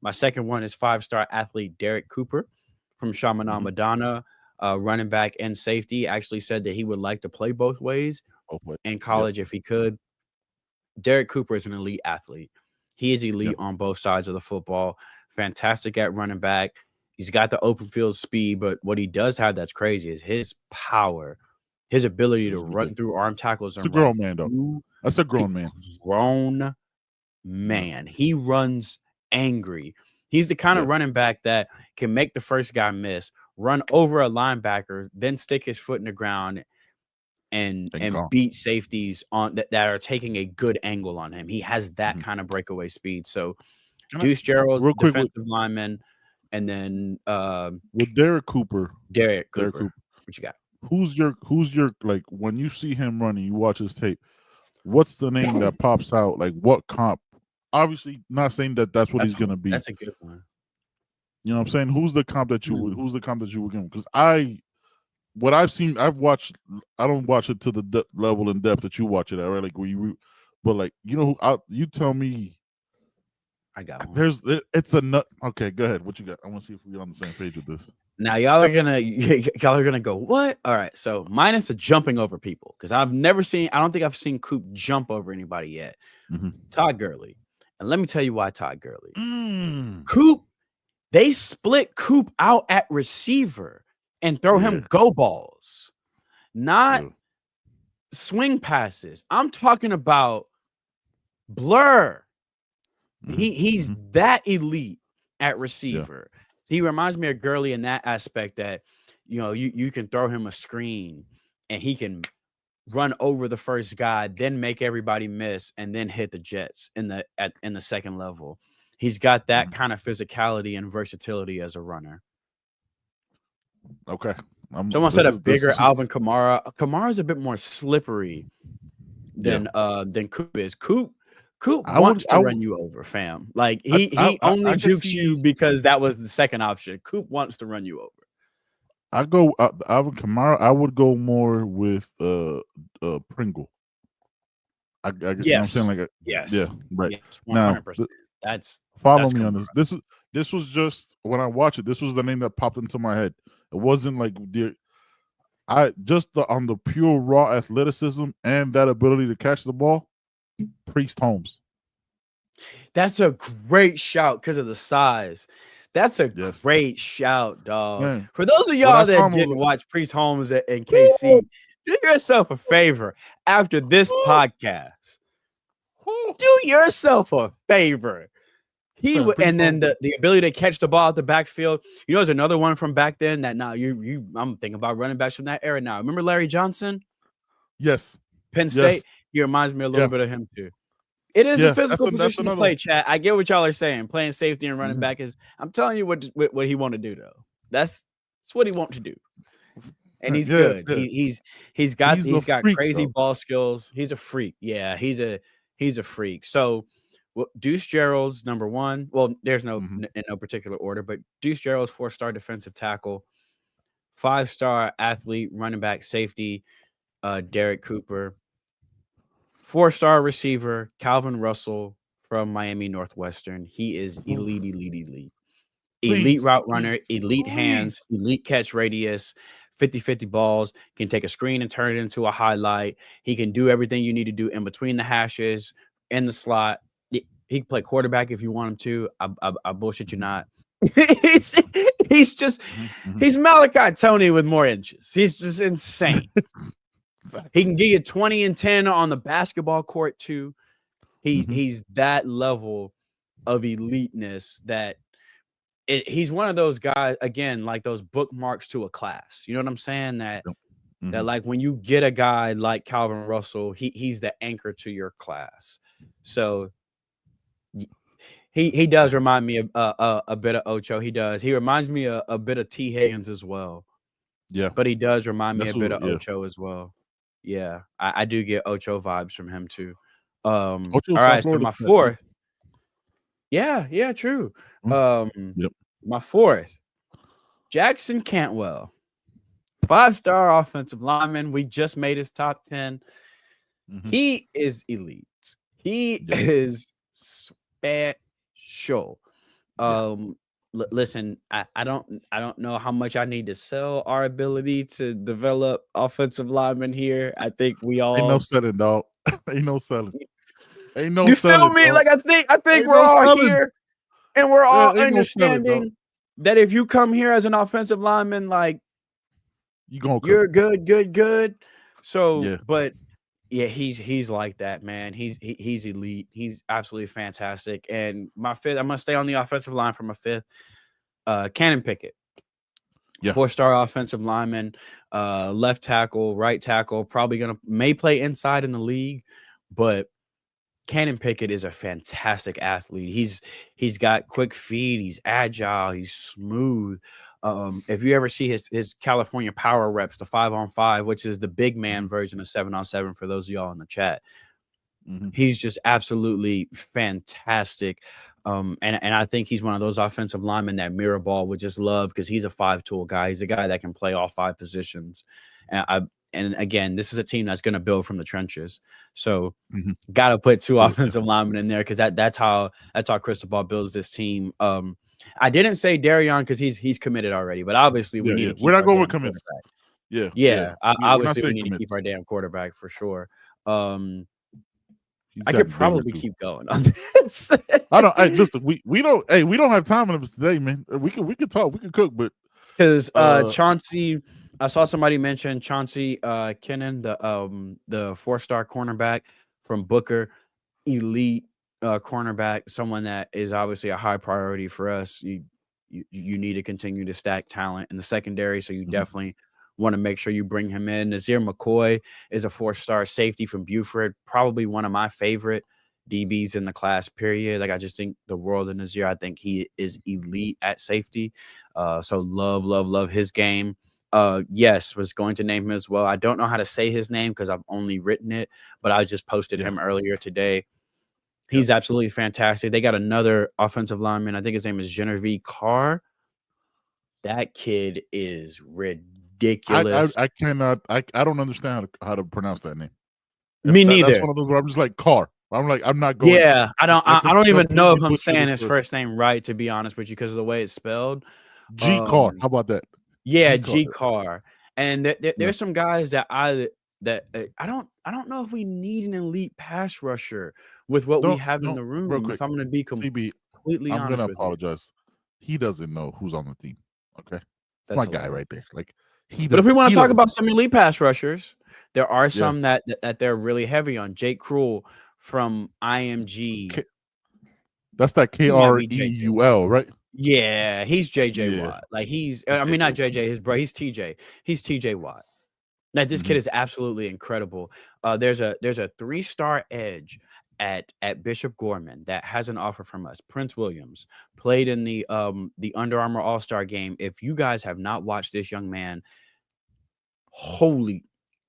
My second one is 5-star athlete Derek Cooper from Chaminade Madonna. Running back and safety, actually said that he would like to play both ways in college if he could. Derek Cooper is an elite athlete. He is elite on both sides of the football. Fantastic at running back. He's got the open field speed, but what he does have that's crazy is his power, his ability to run through arm tackles. It's a grown man, though. That's a grown man. Grown man. He runs angry. He's the kind of running back that can make the first guy miss, run over a linebacker, then stick his foot in the ground and beat safeties on that are taking a good angle on him. He has that kind of breakaway speed. So Deuce Gerald, defensive lineman, and then with Derek Cooper. What you got? Who's your like when you see him running, you watch his tape, what's the name that pops out? Like what comp? Obviously not saying that's what he's gonna be. That's a good one. You know what I'm saying? Who's the comp that you would give him? Because what I've seen, I've watched. I don't watch it to the level and depth that you watch it at, right? Like but like you tell me. I got one. It's a nut. Okay, go ahead. What you got? I want to see if we're on the same page with this. Now y'all are gonna go what? All right. So mine is the jumping over people because I don't think I've seen Coop jump over anybody yet. Todd Gurley, and let me tell you why Todd Gurley. Coop. They split Coop out at receiver and throw him go balls, not swing passes. I'm talking about blur. He's that elite at receiver. He reminds me of Gurley in that aspect that, you can throw him a screen and he can run over the first guy, then make everybody miss and then hit the Jets in the second level. He's got that kind of physicality and versatility as a runner. Okay. Someone said a bigger Alvin Kamara. Kamara's a bit more slippery than Coop is. Coop wants to run you over, fam. Like he only jukes you because that was the second option. Coop wants to run you over. I go Alvin Kamara. I would go more with Pringle. I you know what I'm saying? Yes. Like, yeah, Yes. right. Yes. Now, 100%. That's follow me on Kamara. this. This was just when I watched it. This was the name that popped into my head. It wasn't like on the pure raw athleticism and that ability to catch the ball. Priest Holmes. That's a great shout because of the size. That's a Yes, great shout, dog. man. For those of When y'all I saw that him, didn't watch Priest Holmes and KC, do yourself a favor after this podcast. Do yourself a favor. And then the ability to catch the ball at the backfield. You know, there's another one from back then that now I'm thinking about running backs from that era now. Remember Larry Johnson? yes, Penn State. yes, He reminds me a little yeah, bit of him too. It is yeah. a physical That's position to another play, one. chat. I get what y'all are saying. Playing safety and running Mhm. back is. I'm telling you what he want to do though. That's what he want to do, and he's good. Yeah. He's got He's a freak, crazy though. ball skills. He's a freak. Yeah, he's a freak. So, Deuce Gerald's number one. Well, there's no Mhm. in no particular order, but Deuce Gerald's 4-star defensive tackle, 5-star athlete, running back, safety, Derek Cooper. 4-star receiver, Calvin Russell from Miami Northwestern. He is elite. Elite Please, route runner, elite hands, please. elite catch radius, 50-50 balls, can take a screen and turn it into a highlight. He can do everything you need to do in between the hashes, in the slot. He can play quarterback if you want him to. I bullshit you not. he's just he's Malachi Tony with more inches. He's just insane. He can give you 20 and 10 on the basketball court too. He's that level of eliteness that he's one of those guys, again, like those bookmarks to a class. You know what I'm saying? That like when you get a guy like Calvin Russell, he's the anchor to your class. So he does remind me of a bit of Ocho. He does. He reminds me a bit of T. Higgins as well. Yeah, but he does remind me a bit of yeah. Ocho as well. Yeah, I do get Ocho vibes from him too. All Ocho's right, South so Florida my cat, too. fourth. Yeah, true. Yep. My fourth, Jackson Cantwell, 5-star offensive lineman. We just made his top 10. He is elite. He is special. Listen, I don't know how much I need to sell our ability to develop offensive linemen here. I think we all Ain't no selling, dog. Ain't no selling. Ain't no you selling. feel me? Dog. Like I think Ain't we're no all selling. here and we're all ain't no selling, understanding that if you come here as an offensive lineman, like you're good. So, but yeah, he's like that, man. He's elite. He's absolutely fantastic. And my fifth, I'm gonna stay on the offensive line for my fifth. Cannon Pickett. 4-star offensive lineman, left tackle, right tackle, probably may play inside in the league, but Cannon Pickett is a fantastic athlete. He's got quick feet, he's agile, he's smooth. If you ever see his California Power Reps, the 5-on-5, which is the big man version of 7-on-7 for those of y'all in the chat, he's just absolutely fantastic. And I think he's one of those offensive linemen that Mirrorball would just love because he's a 5-tool guy. He's a guy that can play all 5 positions. And again, this is a team that's going to build from the trenches. So got to put 2 offensive linemen in there because that's how Cristobal builds this team. I didn't say Darion because he's committed already, but obviously we need to keep we're not going with committed. Yeah. Obviously we need to keep our damn quarterback for sure. I could probably keep going on this. I don't. Hey, listen, we don't. Hey, we don't have time on this today, man. We could talk. We could cook, but because Chauncey, I saw somebody mention Chauncey Kennan, the 4-star cornerback from Booker, elite cornerback, someone that is obviously a high priority for us. You need to continue to stack talent in the secondary, so you definitely want to make sure you bring him in. Nazir McCoy is a 4-star safety from Buford, probably one of my favorite DBs in the class, period. Like, I just think the world of Nazir. I think he is elite at safety. So love his game. Yes, was going to name him as well. I don't know how to say his name because I've only written it, but I just posted him earlier today. He's absolutely fantastic. They got another offensive lineman. I think his name is Genevieve Carr. That kid is ridiculous. I cannot. I don't understand how to pronounce that name. Me That's neither. one of those where I'm just like Carr. I'm not going. Yeah, I don't even know if I'm completely saying his butchered first name right, to be honest with you, because of the way it's spelled. G Carr. How about that? Yeah, G G Carr. And there's some guys that I don't know if we need an elite pass rusher with what we have in the Real room. quick, If I'm going to be CB, completely I'm honest gonna with you, apologize. He doesn't know who's on the team. Okay, it's that's my guy hilarious. right there. Like he But if we doesn't. want He to talk doesn't. about some elite pass rushers, there are Yeah. some that they're really heavy on. Jake Cruel from IMG. That's that He might be JJ. KREUL, right? Yeah, he's JJ Yeah. Watt. Like he's It's I mean not JJ. JJ, his bro, he's TJ. He's TJ Watt. Like this kid Mhm. is absolutely incredible. There's a 3-star edge at Bishop Gorman that has an offer from us. Prince Williams played in the Under Armour All-Star game. If you guys have not watched this young man,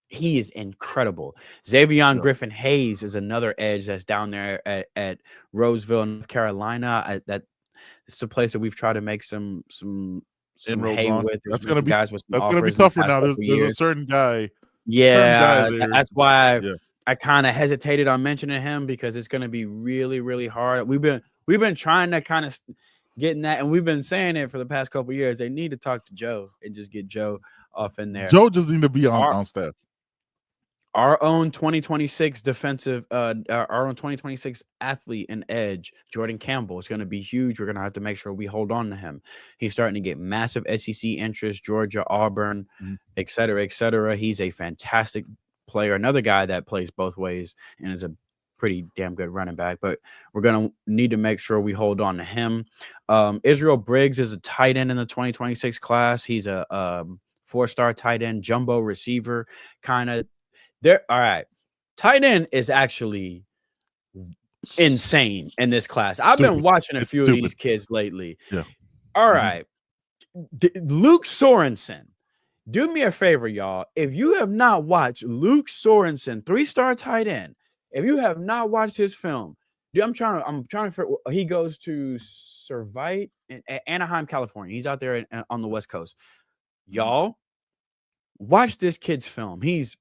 he is incredible. Xavion Yeah. Griffin Hayes is another edge that's down there at Roseville, North Carolina. It's a place that we've tried to make some Inroads hay on. with. There's That's been some guys with some gonna be offers in the tougher past now. couple There's a years. certain guy Yeah, there. that's why Yeah. I kind of hesitated on mentioning him, because it's going to be really, really hard. We've been trying to kind of get in that, and we've been saying it for the past couple years. They need to talk to Joe and just get Joe off in there. Joe just need to be on staff. Our own 2026 our own 2026 athlete and edge, Jordan Campbell, is going to be huge. We're going to have to make sure we hold on to him. He's starting to get massive SEC interest, Georgia, Auburn, et cetera, et cetera. He's a fantastic player. Another guy that plays both ways and is a pretty damn good running back, but we're going to need to make sure we hold on to him. Israel Briggs is a tight end in the 2026 class. He's a 4-star tight end, jumbo receiver, kind of. All right. Tight end is actually insane in this class. I've been watching a few of these kids lately. Yeah. All right. Luke Sorensen. Do me a favor, y'all. If you have not watched Luke Sorensen, 3-star tight end, if you have not watched his film, dude, I'm trying to figure. He goes to Servite in Anaheim, California. He's out there on the West Coast. Y'all, watch this kid's film. He's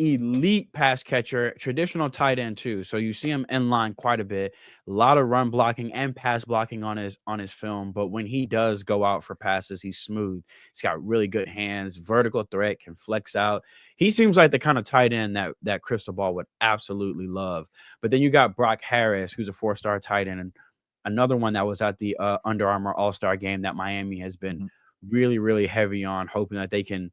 elite pass catcher, traditional tight end too. So you see him in line quite a bit, a lot of run blocking and pass blocking on his film. But when he does go out for passes, he's smooth. He's got really good hands, vertical threat, can flex out. He seems like the kind of tight end that Crystal Ball would absolutely love. But then you got Brock Harris, who's a 4-star tight end, and another one that was at the Under Armour All-Star game that Miami has been really, really heavy on, hoping that they can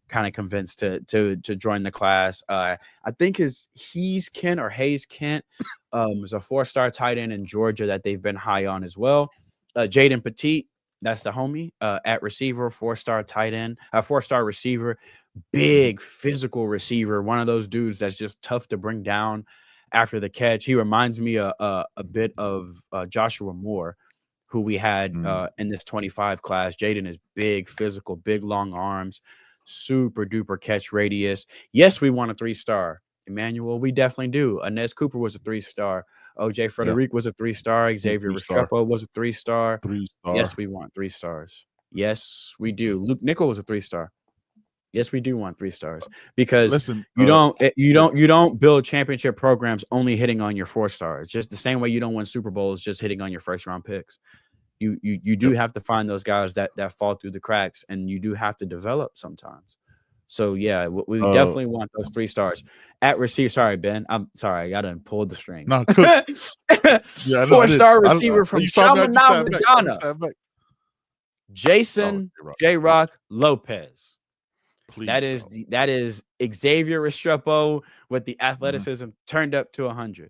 kind of convinced to join the class. I think Hayes Kent is a 4-star tight end in Georgia that they've been high on as well. Jaden Petit, that's the homie at receiver, 4-star tight end, 4-star receiver, big physical receiver. One of those dudes that's just tough to bring down after the catch. He reminds me a bit of Joshua Moore, who we had in this 25 class. Jaden is big, physical, big, long arms, super duper catch radius. Yes, we want a 3-star. Emmanuel, we definitely do. Inez Cooper was a 3-star. OJ Frederic was a 3-star. Xavier Restrepo was a 3-star. 3-star. Yes, we want 3 stars. Yes, we do. Luke Nickel was a 3-star. Yes, we do want 3 stars, because you don't build championship programs only hitting on your 4 stars. Just the same way you don't win Super Bowls just hitting on your first-round picks. You do have to find those guys that fall through the cracks, and you do have to develop sometimes. So yeah, we definitely want those 3 stars at receiver. Sorry, Ben. I'm sorry. I done pulled the string. No, 4-star receiver from Chaminade, Madonna. Jason J-Rock Lopez. Please, that is Xavier Restrepo with the athleticism turned up to 100.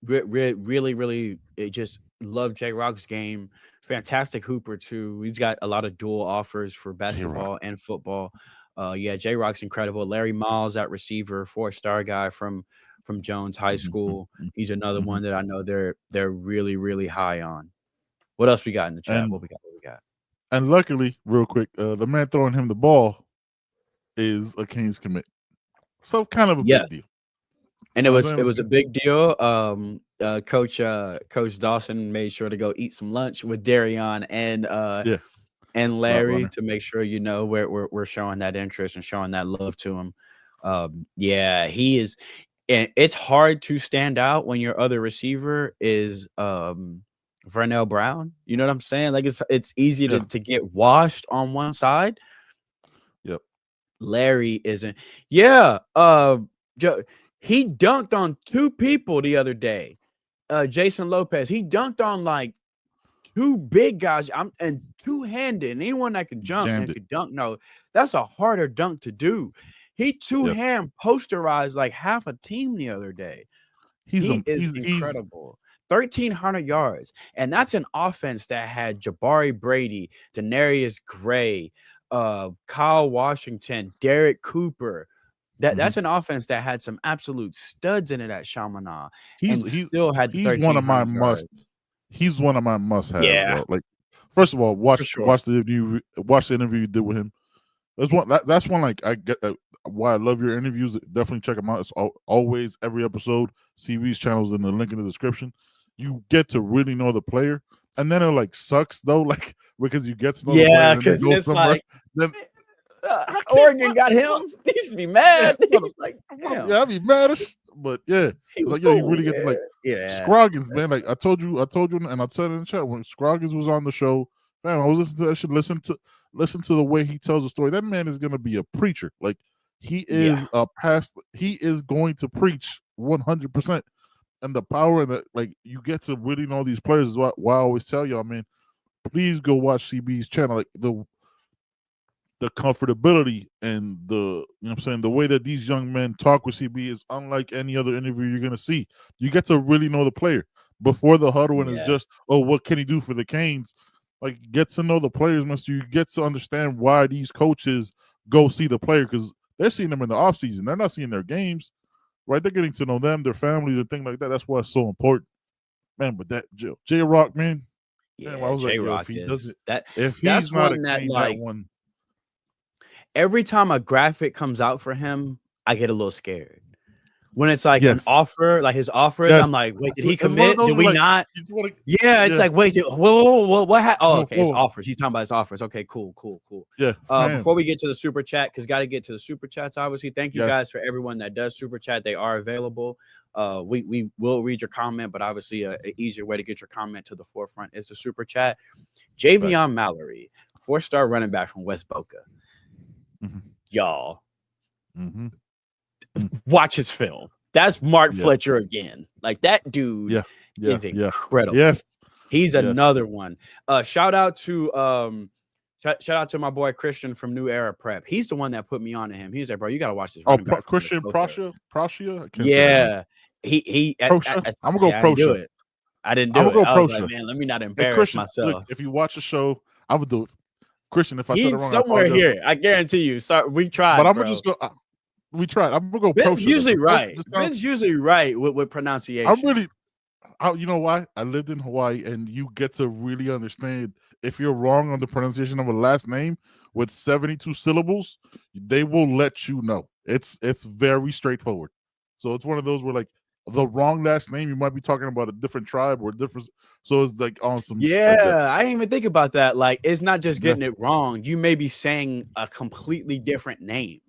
Really, just love J-Rock's game. Fantastic hooper too. He's got a lot of dual offers for basketball and football. J-Rock's incredible. Larry Miles at receiver, 4-star guy from Jones High School. He's another one that I know they're really, really high on. What else we got in the chat? What we got? And luckily, real quick, the man throwing him the ball is a Canes commit. So kind of a big deal. And You it know what was I'm it saying? was a big deal. Coach Dawson made sure to go eat some lunch with Darion Yeah, and route Larry runner. to make sure we're showing that interest and showing that love to him. Yeah, he is, and it's hard to stand out when your other receiver is Vernell Brown. You know what I'm saying? Like it's easy Yeah. to get washed on one side. Yep. Larry isn't. Yeah, he dunked on 2 people the other day. Jason Lopez, he dunked on like 2 big guys. And two-handed. Anyone that could jump and Jammed it. could dunk, no, that's a harder dunk to do. He Yes. two-hand posterized like half a team the other day. He is He's incredible. 1,300 yards. And that's an offense that had Jabari Brady, Denarius Gray, Kyle Washington, Derek Cooper. That's an offense that had some absolute studs in it at Chaminade and he's still had the he's one of my 1,300 must. yards. He's one of my must-haves. Yeah, Like, first of all, for sure. watch the interview you did with him. That's one like I get that why I love your interviews. Definitely check them out. It's always every episode. CB's channels in the link in the description. You get to really know the player, and then it like sucks though, like because you get to know the player Yeah, and then because it goes it's somewhere. like Then Oregon got him. He should be mad. He's like, damn, yeah, I'd be mad as but yeah, he was like yeah, you cool. really get to like Yeah. Scroggins, man. Like I told you, and I said it in the chat when Scroggins was on the show. Man, I was listening to that shit. Listen to the way he tells the story. That man is gonna be a preacher. Like he is a past. He is going to preach 100%. And the power and the like, you get to really know these players. Is why I always tell y'all, man. Please go watch CB's channel. Like the comfortability and I'm saying, the way that these young men talk with CB is unlike any other interview you're gonna see. You get to really know the player before the huddle, and it's just, oh, what can he do for the Canes? Like, get to know the players, man. So you get to understand why these coaches go see the player, because they're seeing them in the offseason. They're not seeing their games, right? They're getting to know them, their families, and things like that. That's why it's so important, man. But that J Rock, man, I was like, yo, if he doesn't, if he's that's not a one that Cane, like that one. every time a graphic comes out for him, I get a little scared. When it's like an Yes. offer, like his offers, Yes. I'm like, wait, did he It's one of commit? those Did where, we like, not? you just wanna- Yeah, it's yeah. like, wait, whoa, what happened? Oh, okay, it's Whoa. offers. He's talking about his offers. Okay, cool. Yeah, fam. Before we get to the super chat, because got to get to the super chats, obviously. Thank you Yes. guys for everyone that does super chat. They are available. We will read your comment, but obviously an easier way to get your comment to the forefront is the super chat. Javion Mallory, 4-star running back from West Boca. Y'all, watch his film. That's Mark Fletcher again. Like, that dude is incredible. Yes. He's another one. Shout out to my boy Christian from New Era Prep. He's the one that put me on to him. He's like, bro, you gotta watch this. Christian Prussia. Yeah. I'm gonna go Prussia. I didn't do it. I was like, man, let me not embarrass myself. Look, if you watch the show, I would do it. Christian, if I said it wrong, somewhere here. I guarantee you. Sorry, we tried. But I'm gonna just go. We tried. I'm gonna go. Ben's usually right. Ben's usually right with pronunciation. You know why? I lived in Hawaii, and you get to really understand if you're wrong on the pronunciation of a last name with 72 syllables, they will let you know. It's very straightforward. So it's one of those where, like, the wrong last name, you might be talking about a different tribe or different. So it's like on some. Yeah, I didn't even think about that. Like, it's not just getting it wrong. You may be saying a completely different name.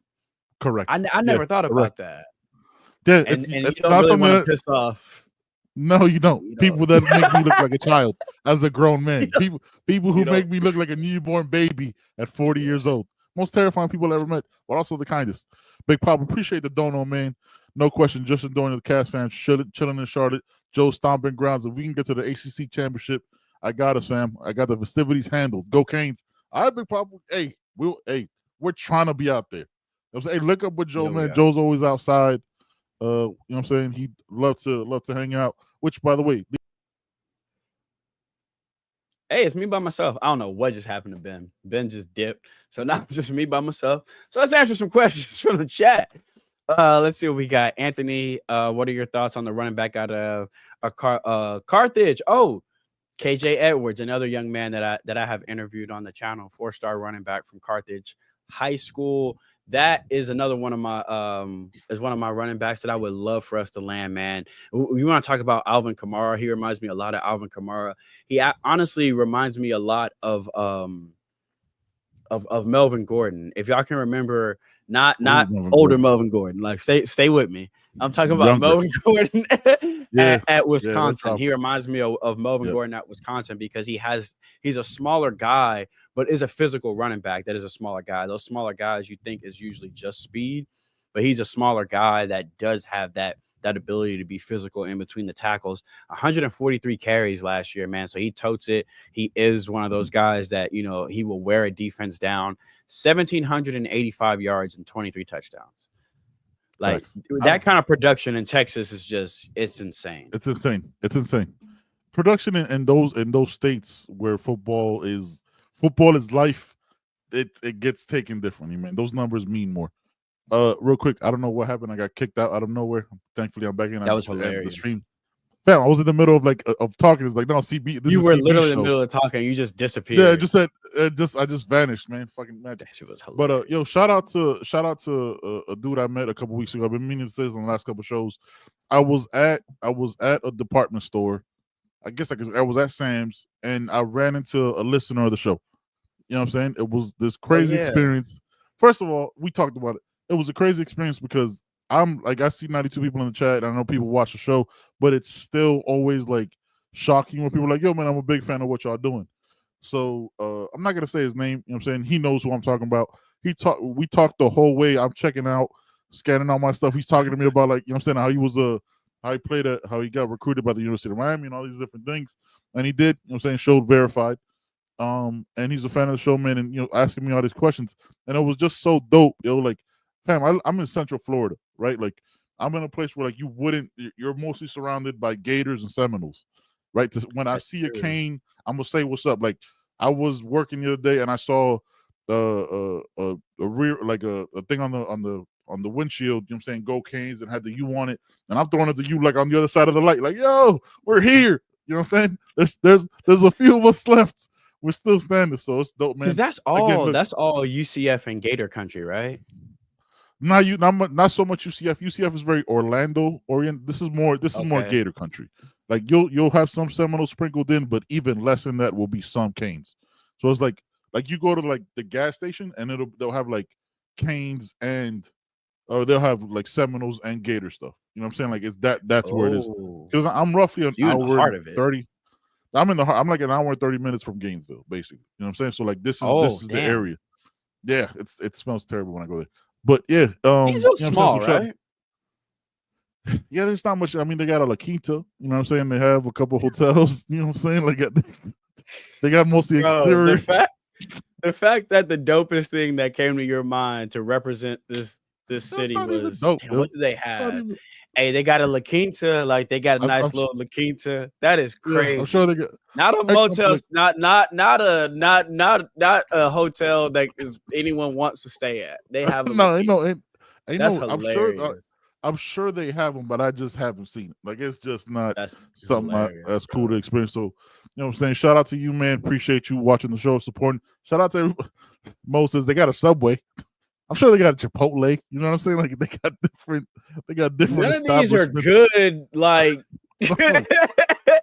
Correct. I never thought about that. Yeah, and it's you not don't really something want to piss off. No, you don't. People that make me look like a child as a grown man. People who make me look like a newborn baby at 40 years old. Most terrifying people I ever met, but also the kindest. Big Pop, appreciate the dono, man. No question. Just enjoying the Cavs fans, chilling in Charlotte. Joe stomping grounds. If we can get to the ACC championship, I got us, fam. I got the festivities handled. Go Canes. All right, Big Pop. Hey, we're trying to be out there. I was, hey, look up with Joe, man. Joe's always outside. You know what I'm saying? He'd love to hang out. Which, by the way, hey, it's me by myself. I don't know what just happened to Ben. Ben just dipped. So now it's just me by myself. So let's answer some questions from the chat. Let's see what we got. Anthony, what are your thoughts on the running back out of Carthage? Oh, KJ Edwards, another young man that I have interviewed on the channel, 4-star running back from Carthage High School. that is another one of my running backs that I would love for us to land, man. We want to talk about Alvin Kamara. He reminds me a lot of Alvin Kamara. He honestly reminds me a lot of Melvin Gordon. If y'all can remember, not older Melvin Gordon. Like stay with me. I'm talking about Melvin Gordon at Wisconsin. He reminds me of Melvin Gordon at Wisconsin because he's a smaller guy, but is a physical running back that is a smaller guy. Those smaller guys you think is usually just speed, but he's a smaller guy that does have that ability to be physical in between the tackles. 143 carries last year, man. So he totes it. He is one of those guys that, he will wear a defense down. 1,785 yards and 23 touchdowns. Like that kind of production in Texas is it's insane. It's insane. Production in those states where football is life, it gets taken differently, man. Those numbers mean more. Real quick, I don't know what happened. I got kicked out of nowhere. Thankfully, I'm back in. That was hilarious. The stream. Fam, I was in the middle of talking. It's like, no, CB. You were literally in the middle of talking. You just disappeared. Yeah, I just vanished, man. Fucking magic. That shit was hilarious. But shout out to a dude I met a couple weeks ago. I've been meaning to say this on the last couple shows. I was at a department store. I guess I was at Sam's, and I ran into a listener of the show. You know what I'm saying? It was this crazy experience. First of all, we talked about it. It was a crazy experience because I see 92 people in the chat, and I know people watch the show, but it's still always like shocking when people are like, yo, man, I'm a big fan of what y'all doing. So I'm not gonna say his name, you know what I'm saying? He knows who I'm talking about. We talked the whole way. I'm checking out, scanning all my stuff. He's talking to me about, like, you know what I'm saying, how he got recruited by the University of Miami and all these different things. And he did, you know what I'm saying, showed verified. And he's a fan of the show, man, and asking me all these questions. And it was just so dope, like, fam, I'm in Central Florida, right? Like, I'm in a place where, like, you're mostly surrounded by gators and Seminoles, right? When I see a cane, I'm gonna say what's up. Like, I was working the other day and I saw a rear, like a thing on the windshield, you know what I'm saying, go Canes, and had the U on it, and I'm throwing it to you like on the other side of the light, like, yo, we're here. You know what I'm saying? There's a few of us left. We're still standing, so it's dope, man. Because that's all UCF and Gator country, right? Not so much UCF. UCF is very Orlando oriented. This is more Gator country. Like, you'll have some Seminoles sprinkled in, but even less than that will be some Canes. So it's like you go to like the gas station and they'll have like Canes or they'll have like Seminoles and Gator stuff. You know what I'm saying? Like, that's where it is. Because I'm roughly an hour and 30. I'm in the heart. I'm like an hour and 30 minutes from Gainesville, basically. You know what I'm saying? So like this is the area. Yeah, it smells terrible when I go there. But yeah, Gainesville's small, right? Yeah, there's not much. I mean, they got a La Quinta. You know what I'm saying? They have a couple hotels. You know what I'm saying? Like, they got mostly exterior. The fact that the dopest thing that came to your mind to represent this city was dope, what do they have? Hey, they got a La Quinta, like they got a nice little La Quinta. That is crazy. I'm sure they got not a motel, not a hotel that is anyone wants to stay at. They have That's hilarious. I'm sure they have them, but I just haven't seen it. Like, it's just not something that's cool to experience. So, you know what I'm saying? Shout out to you, man. Appreciate you watching the show, supporting. Shout out to everybody. Mo says they got a Subway. I'm sure they got a Chipotle. You know what I'm saying? Like, they got different. None of these are good. Like,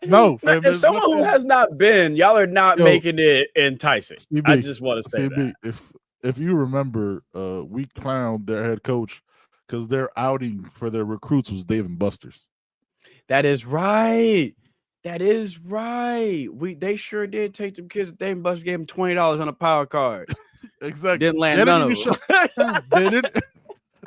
no. Fam, as someone who has not been, y'all are not making it enticing. CB, I just want to say CB, that. If you remember, we clowned their head coach because their outing for their recruits was Dave and Buster's. That is right. They sure did take them kids. Dave and Buster's gave them $20 on a power card. Exactly. Didn't land none of them.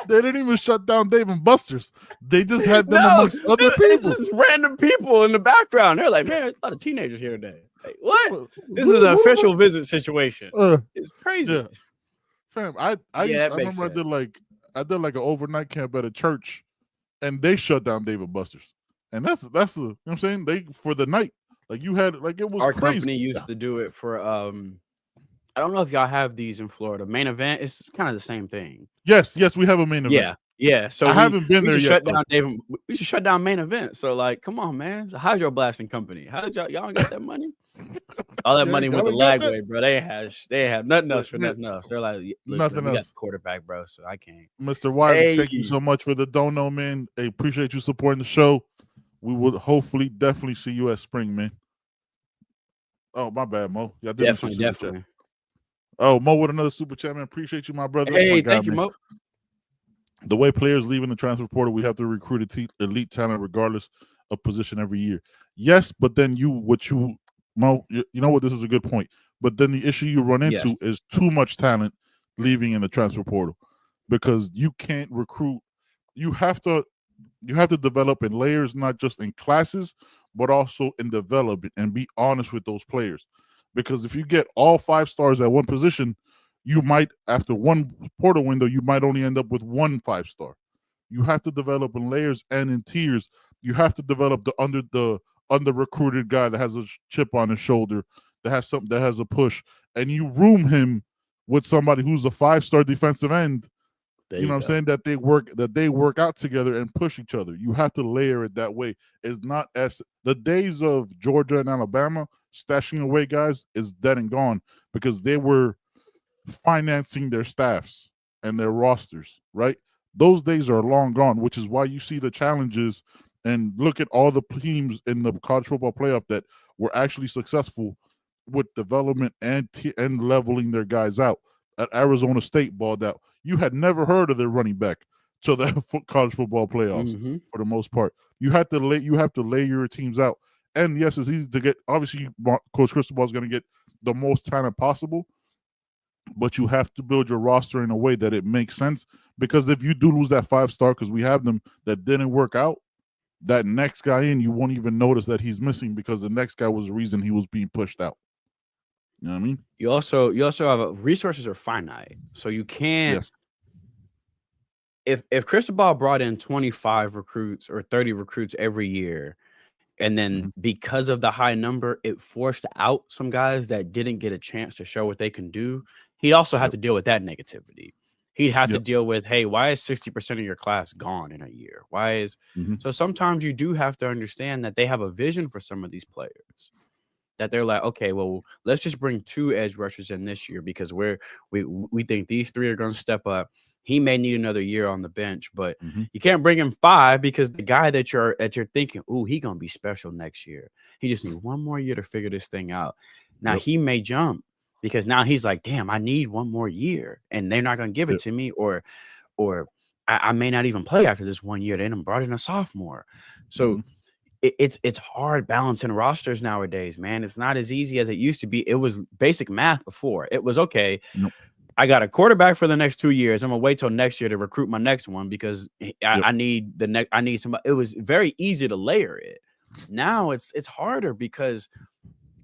They didn't even shut down Dave and Buster's. They just had them amongst other people. This is random people in the background. They're like, man, there's a lot of teenagers here today. Like, what? This is an official visit situation. It's crazy. Yeah. Fam, I remember I did like an overnight camp at a church, and they shut down Dave and Buster's. And that's you know what I'm saying? They for the night. Like, you had, like, it was our crazy. Company used to do it for I don't know if y'all have these in Florida. Main Event is kind of the same thing. Yes, we have a Main Event. Yeah, so I haven't been we there should yet. shut down David. We should shut down Main Event. So like, come on, man. So Hydro Blasting Company. How did y'all got that money? All that money went to Lagway, bro. They have nothing else for nothing else. They're like, look, nothing we got else. the quarterback, bro. So I can't. Mr. Wiley, Hey. thank you so much for the dono, man. I appreciate you supporting the show. We will hopefully definitely see you at spring, man. Oh, my bad, Mo. Yeah, Definitely. Oh, Mo with another super chat, man. Appreciate you, my brother. Hey, my guy, thank you, man. Mo. The way players leave in the transfer portal, we have to recruit elite talent regardless of position every year. Yes, but then Mo, you know what? This is a good point. But then the issue you run into is too much talent leaving in the transfer portal because you can't recruit. You have to develop in layers, not just in classes, but also in development, and be honest with those players. Because if you get all 5 stars at one position, you might, after one portal window, you might only end up with 1 5-star. You have to develop in layers and in tiers. You have to develop the under recruited guy that has a chip on his shoulder, that has something, that has a push, and you room him with somebody who's a 5-star defensive end. You know what I'm saying? That they work out together and push each other. You have to layer it that way. It's not as the days of Georgia and Alabama stashing away guys is dead and gone because they were financing their staffs and their rosters, right? Those days are long gone, which is why you see the challenges and look at all the teams in the college football playoff that were actually successful with development and leveling their guys out. At Arizona State balled out. You had never heard of their running back till the college football playoffs for the most part. You have to lay your teams out. And yes, it's easy to get. Obviously, Coach Cristobal is going to get the most talent possible, but you have to build your roster in a way that it makes sense. Because if you do lose that 5-star, because we have them that didn't work out, that next guy in, you won't even notice that he's missing because the next guy was the reason he was being pushed out. You know what I mean? You also have resources are finite, so you can't. Yes. If Cristobal brought in 25 recruits or 30 recruits every year, and then because of the high number, it forced out some guys that didn't get a chance to show what they can do, he'd also have to deal with that negativity. He'd have to deal with, hey, why is 60% of your class gone in a year? Why is so sometimes you do have to understand that they have a vision for some of these players. That they're like, okay, well, let's just bring 2 edge rushers in this year because we think these 3 are going to step up. He may need another year on the bench, but you can't bring him 5 because the guy that you're thinking, ooh, he gonna be special next year. He just need 1 more year to figure this thing out. Now he may jump because now he's like, damn, I need 1 more year, and they're not gonna give it to me, or I may not even play after this 1 year. They done brought in a sophomore, so. It's hard balancing rosters nowadays, man. It's not as easy as it used to be. It was basic math before. It was okay. I got a quarterback for the next 2 years. I'm gonna wait till next year to recruit my next one because I need I need somebody. It was very easy to layer it. Now it's harder because,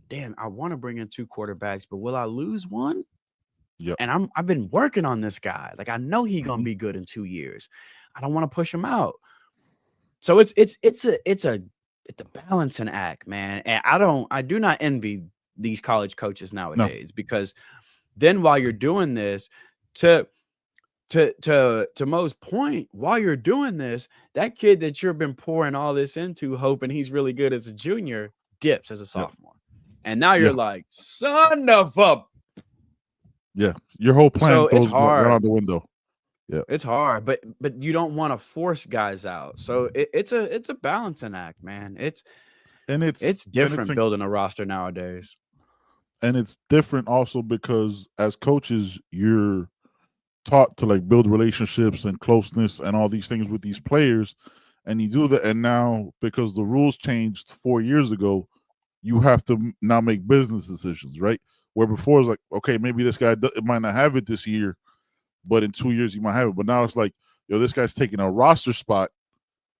damn, I want to bring in 2 quarterbacks, but will I lose one? Yeah. And I've been working on this guy. Like I know he's gonna be good in 2 years. I don't want to push him out. So it's a balancing act, man. And I do not envy these college coaches nowadays because then while you're doing this, to Mo's point, while you're doing this, that kid that you've been pouring all this into, hoping he's really good as a junior, dips as a sophomore. And now you're like, son of a. Yeah. Your whole plan goes right out the window. Yeah, it's hard, but you don't want to force guys out. So it's a balancing act, man. It's different building a roster nowadays. And it's different also because as coaches, you're taught to like build relationships and closeness and all these things with these players, and you do that. And now because the rules changed 4 years ago, you have to now make business decisions, right? Where before it's like, okay, maybe this guy might not have it this year, but in 2 years he might have it. But now it's like, yo, this guy's taking a roster spot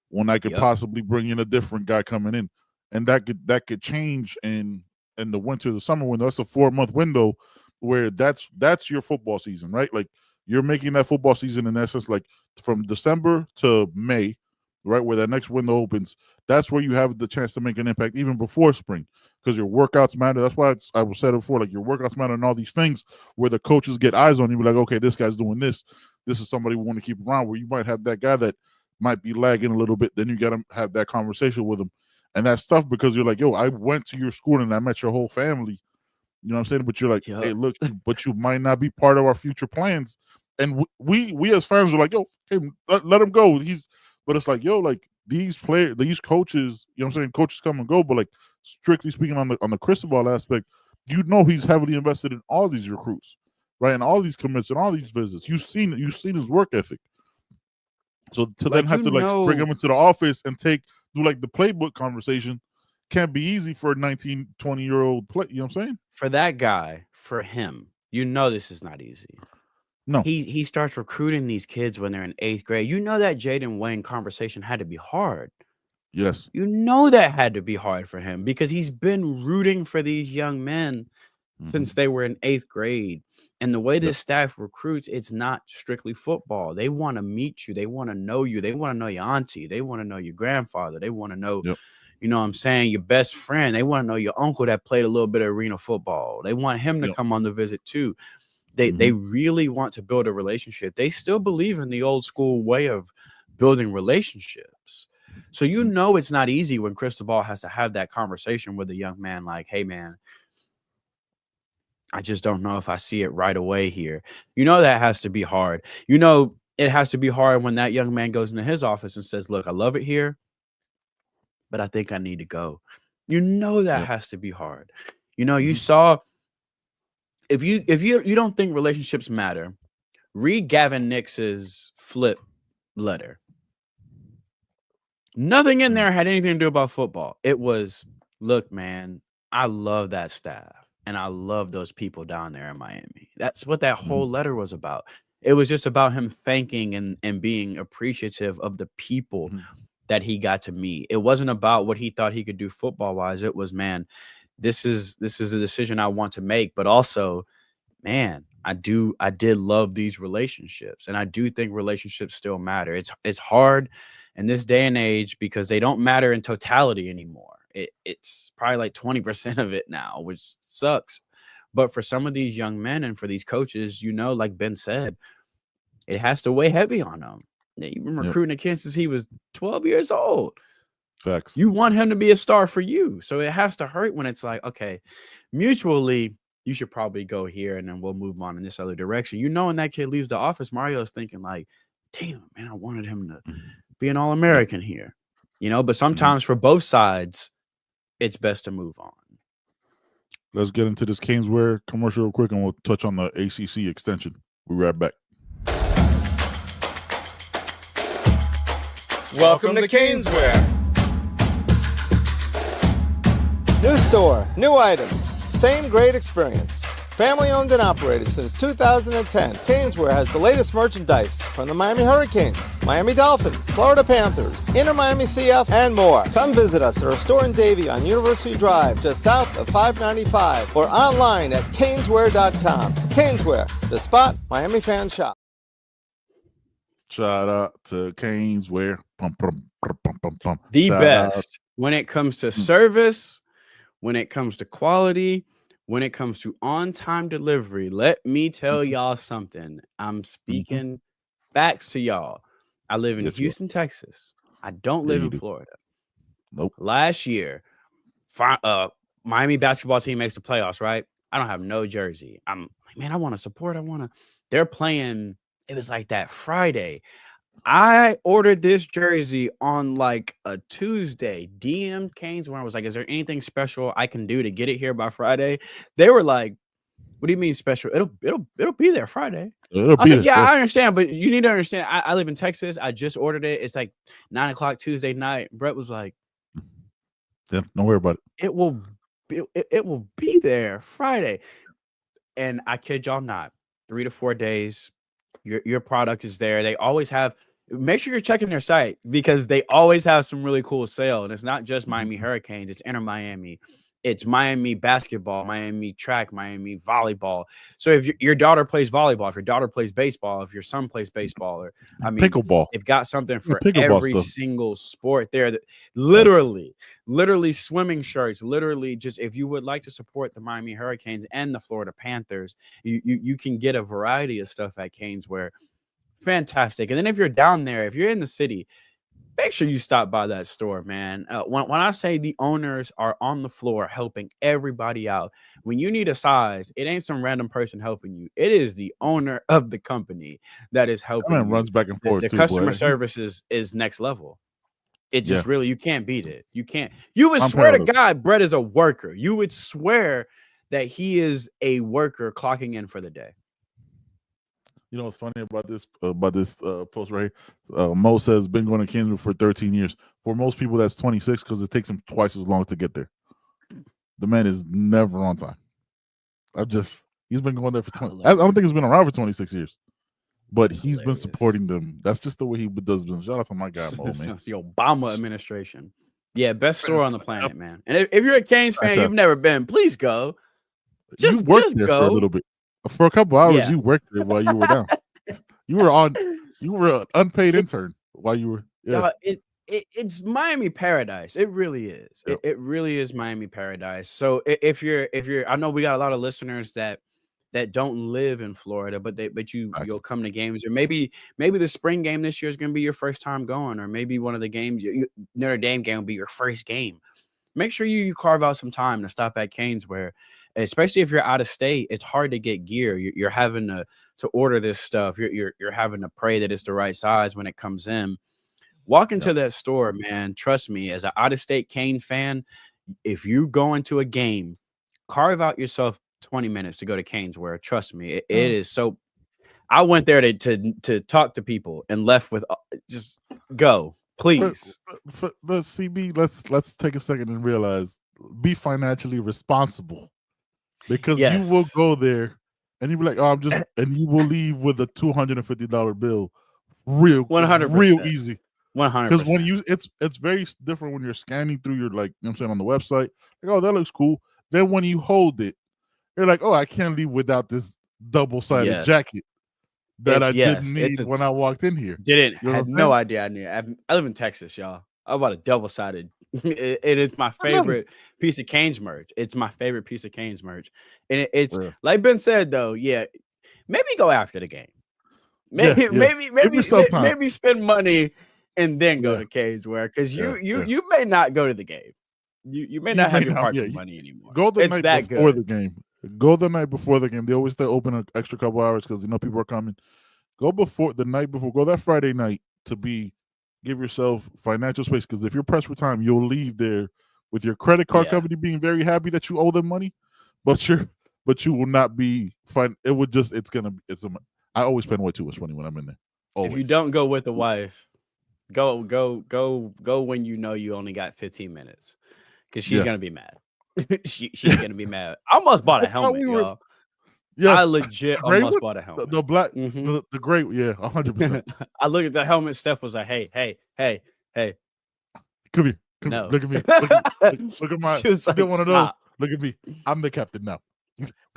when I could possibly bring in a different guy coming in, and that could change in the winter, the summer window. That's a 4-month window where that's your football season, right? Like you're making that football season in essence, like from December to May, right? Where that next window opens. That's where you have the chance to make an impact even before spring because your workouts matter. That's why I said it before, like your workouts matter and all these things where the coaches get eyes on you, be like, okay, this guy's doing this. this is somebody we want to keep around. Where you might have that guy that might be lagging a little bit, then you got to have that conversation with him, and that's tough because you're like, yo, I went to your school and I met your whole family. You know what I'm saying? But you're like, hey, look, but you might not be part of our future plans. And we as fans were like, yo, hey, let him go. But it's like, yo, like these players, these coaches, you know what I'm saying? Coaches come and go, but like strictly speaking on the Cristobal aspect, you know he's heavily invested in all these recruits, right? And all these commits and all these visits. You've seen his work ethic. So to then have to bring him into the office and do like the playbook conversation can't be easy for a 19, 20-year-old play. You know what I'm saying? For that guy, for him, this is not easy. No. He starts recruiting these kids when they're in 8th grade. You know that Jaden Wayne conversation had to be hard. Yes. You know that had to be hard for him because he's been rooting for these young men since they were in 8th grade. And the way this staff recruits, it's not strictly football. They want to meet you. They want to know you. They want to know your auntie. They want to know your grandfather. They want to know, you know what I'm saying, your best friend. They want to know your uncle that played a little bit of arena football. They want him to come on the visit too. They really want to build a relationship. They still believe in the old school way of building relationships. So you know it's not easy when Cristobal has to have that conversation with a young man like, hey, man, I just don't know if I see it right away here. You know that has to be hard. You know it has to be hard when that young man goes into his office and says, look, I love it here, but I think I need to go. You know that has to be hard. You know, you saw if you don't think relationships matter, read Gavin Nix's flip letter. Nothing in there had anything to do about football. It was, look, man, I love that staff. And I love those people down there in Miami. That's what that whole letter was about. It was just about him thanking and being appreciative of the people that he got to meet. It wasn't about what he thought he could do football-wise. It was, man, this is a decision I want to make. But also, man, I did love these relationships. And I do think relationships still matter. It's hard in this day and age because they don't matter in totality anymore. It's probably like 20% of it now, which sucks. But for some of these young men and for these coaches, you know, like Ben said, it has to weigh heavy on them. You've been recruiting a kid since he was 12 years old. Facts. You want him to be a star for you. So it has to hurt when it's like, okay, mutually, you should probably go here and then we'll move on in this other direction. You know, when that kid leaves the office, Mario's thinking like, damn, man, I wanted him to be an All-American here. You know, but sometimes for both sides, it's best to move on. Let's get into this Caneswear commercial real quick, and we'll touch on the ACC extension. We'll be right back. Welcome to Caneswear. New store, new items, same great experience. Family owned and operated since 2010, Caneswear has the latest merchandise from the Miami Hurricanes, Miami Dolphins, Florida Panthers, Inter Miami CF, and more. Come visit us at our store in Davie on University Drive, just south of 595, or online at caneswear.com. Caneswear, the spot Miami fans shop. Shout out to Caneswear. The Shout best out. when it comes to service, when it comes to quality, when it comes to on-time delivery. Let me tell y'all something. I'm speaking facts to y'all. I live in Houston, Texas. I don't live in Florida. Nope. Last year, Miami basketball team makes the playoffs, right? I don't have no jersey. I'm like, man, I want to support. They're playing. It was like that Friday. I ordered this jersey on like a Tuesday. DM Canes when I was like, is there anything special I can do to get it here by Friday? They were like, what do you mean special? It'll be there Friday. I was like, yeah, I understand, but you need to understand. I live in Texas. I just ordered it. It's like 9:00 Tuesday night. Brett was like, yeah, don't worry about it. It will be there Friday. And I kid y'all not, 3 to 4 days, your product is there. They always have. Make sure you're checking their site because they always have some really cool sale. And it's not just Miami Hurricanes. It's Inter Miami. It's Miami basketball, Miami track, Miami volleyball. So if your daughter plays volleyball, if your daughter plays baseball, if your son plays baseball, or I mean, pickleball, they've got something for every single sport there. That literally swimming shirts. Literally, just if you would like to support the Miami Hurricanes and the Florida Panthers, you can get a variety of stuff at Caneswear. fantastic. And then if you're down there, if you're in the city, make sure you stop by that store, man. When I say the owners are on the floor helping everybody out, when you need a size, it ain't some random person helping you. It is the owner of the company that is That helping man you. runs back and forth The too, customer boy. service is next level. It Yeah, just really, you can't beat it. You can't. You would I'm swear proud to of him. God, Brett is a worker. You would swear that he is a worker clocking in for the day. You know what's funny about this post right here? Mo says been going to Caneswear for 13 years. For most people, that's 26 because it takes him twice as long to get there. The man is never on time. He's been going there for 20. I don't think he's been around for 26 years, but he's been supporting them. That's just the way he does business. Shout out to my guy, Mo, man. Since the Obama administration. Yeah, best store on the planet, man. And if you're a Canes fan, you've never been, please go. You worked there for a little bit. For a couple hours, you worked there while you were down. You were an unpaid intern while you were. Yeah. It's Miami paradise. It really is. Yep. It really is Miami paradise. So if you're, I know we got a lot of listeners that don't live in Florida, but you'll come to games, or maybe the spring game this year is going to be your first time going, or maybe one of the games, Notre Dame game will be your first game. Make sure you carve out some time to stop at Caneswear, especially if you're out of state. It's hard to get gear. You're having to order this stuff. You're having to pray that it's the right size when it comes in. Walk into that store, man. Trust me, as an out-of-state Cane fan, if you go into a game, carve out yourself 20 minutes to go to Caneswear. Trust me, it is so. I went there to talk to people and left with just go, please. But CB, let's take a second and realize, be financially responsible, because you will go there and you'll be like, oh, and you will leave with a $250 bill, real 100%, real easy. 100%. Because when it's very different when you're scanning through your, like, you know what I'm saying, on the website, like, oh, that looks cool. Then when you hold it, you're like, oh, I can't leave without this double-sided jacket that I didn't need when I walked in here. Had no idea I needed. I live in Texas, y'all. I bought a double-sided. It is my favorite piece of Canes merch. It's my favorite piece of Canes merch. And it's like Ben said, though, maybe go after the game. Maybe spend money and then go to Caneswear, because you may not go to the game. You may not have your parking money anymore. Go the night before the game. Go the night before the game. They always stay open an extra couple hours because people are coming. Go the night before. Go that Friday night to give yourself financial space, because if you're pressed for time, you'll leave there with your credit card company being very happy that you owe them money, but you will not be fine. I always spend way too much money when I'm in there. Always. If you don't go with the wife, go when you know you only got 15 minutes, because she's gonna be mad. she's gonna be mad. I almost bought a helmet, y'all. Yeah, I legit almost bought a helmet. The black, the gray, 100%. I looked at the helmet. Steph was like, "Hey, come here, no, look at me, look at my." She was like, one of those. Look at me, I'm the captain now.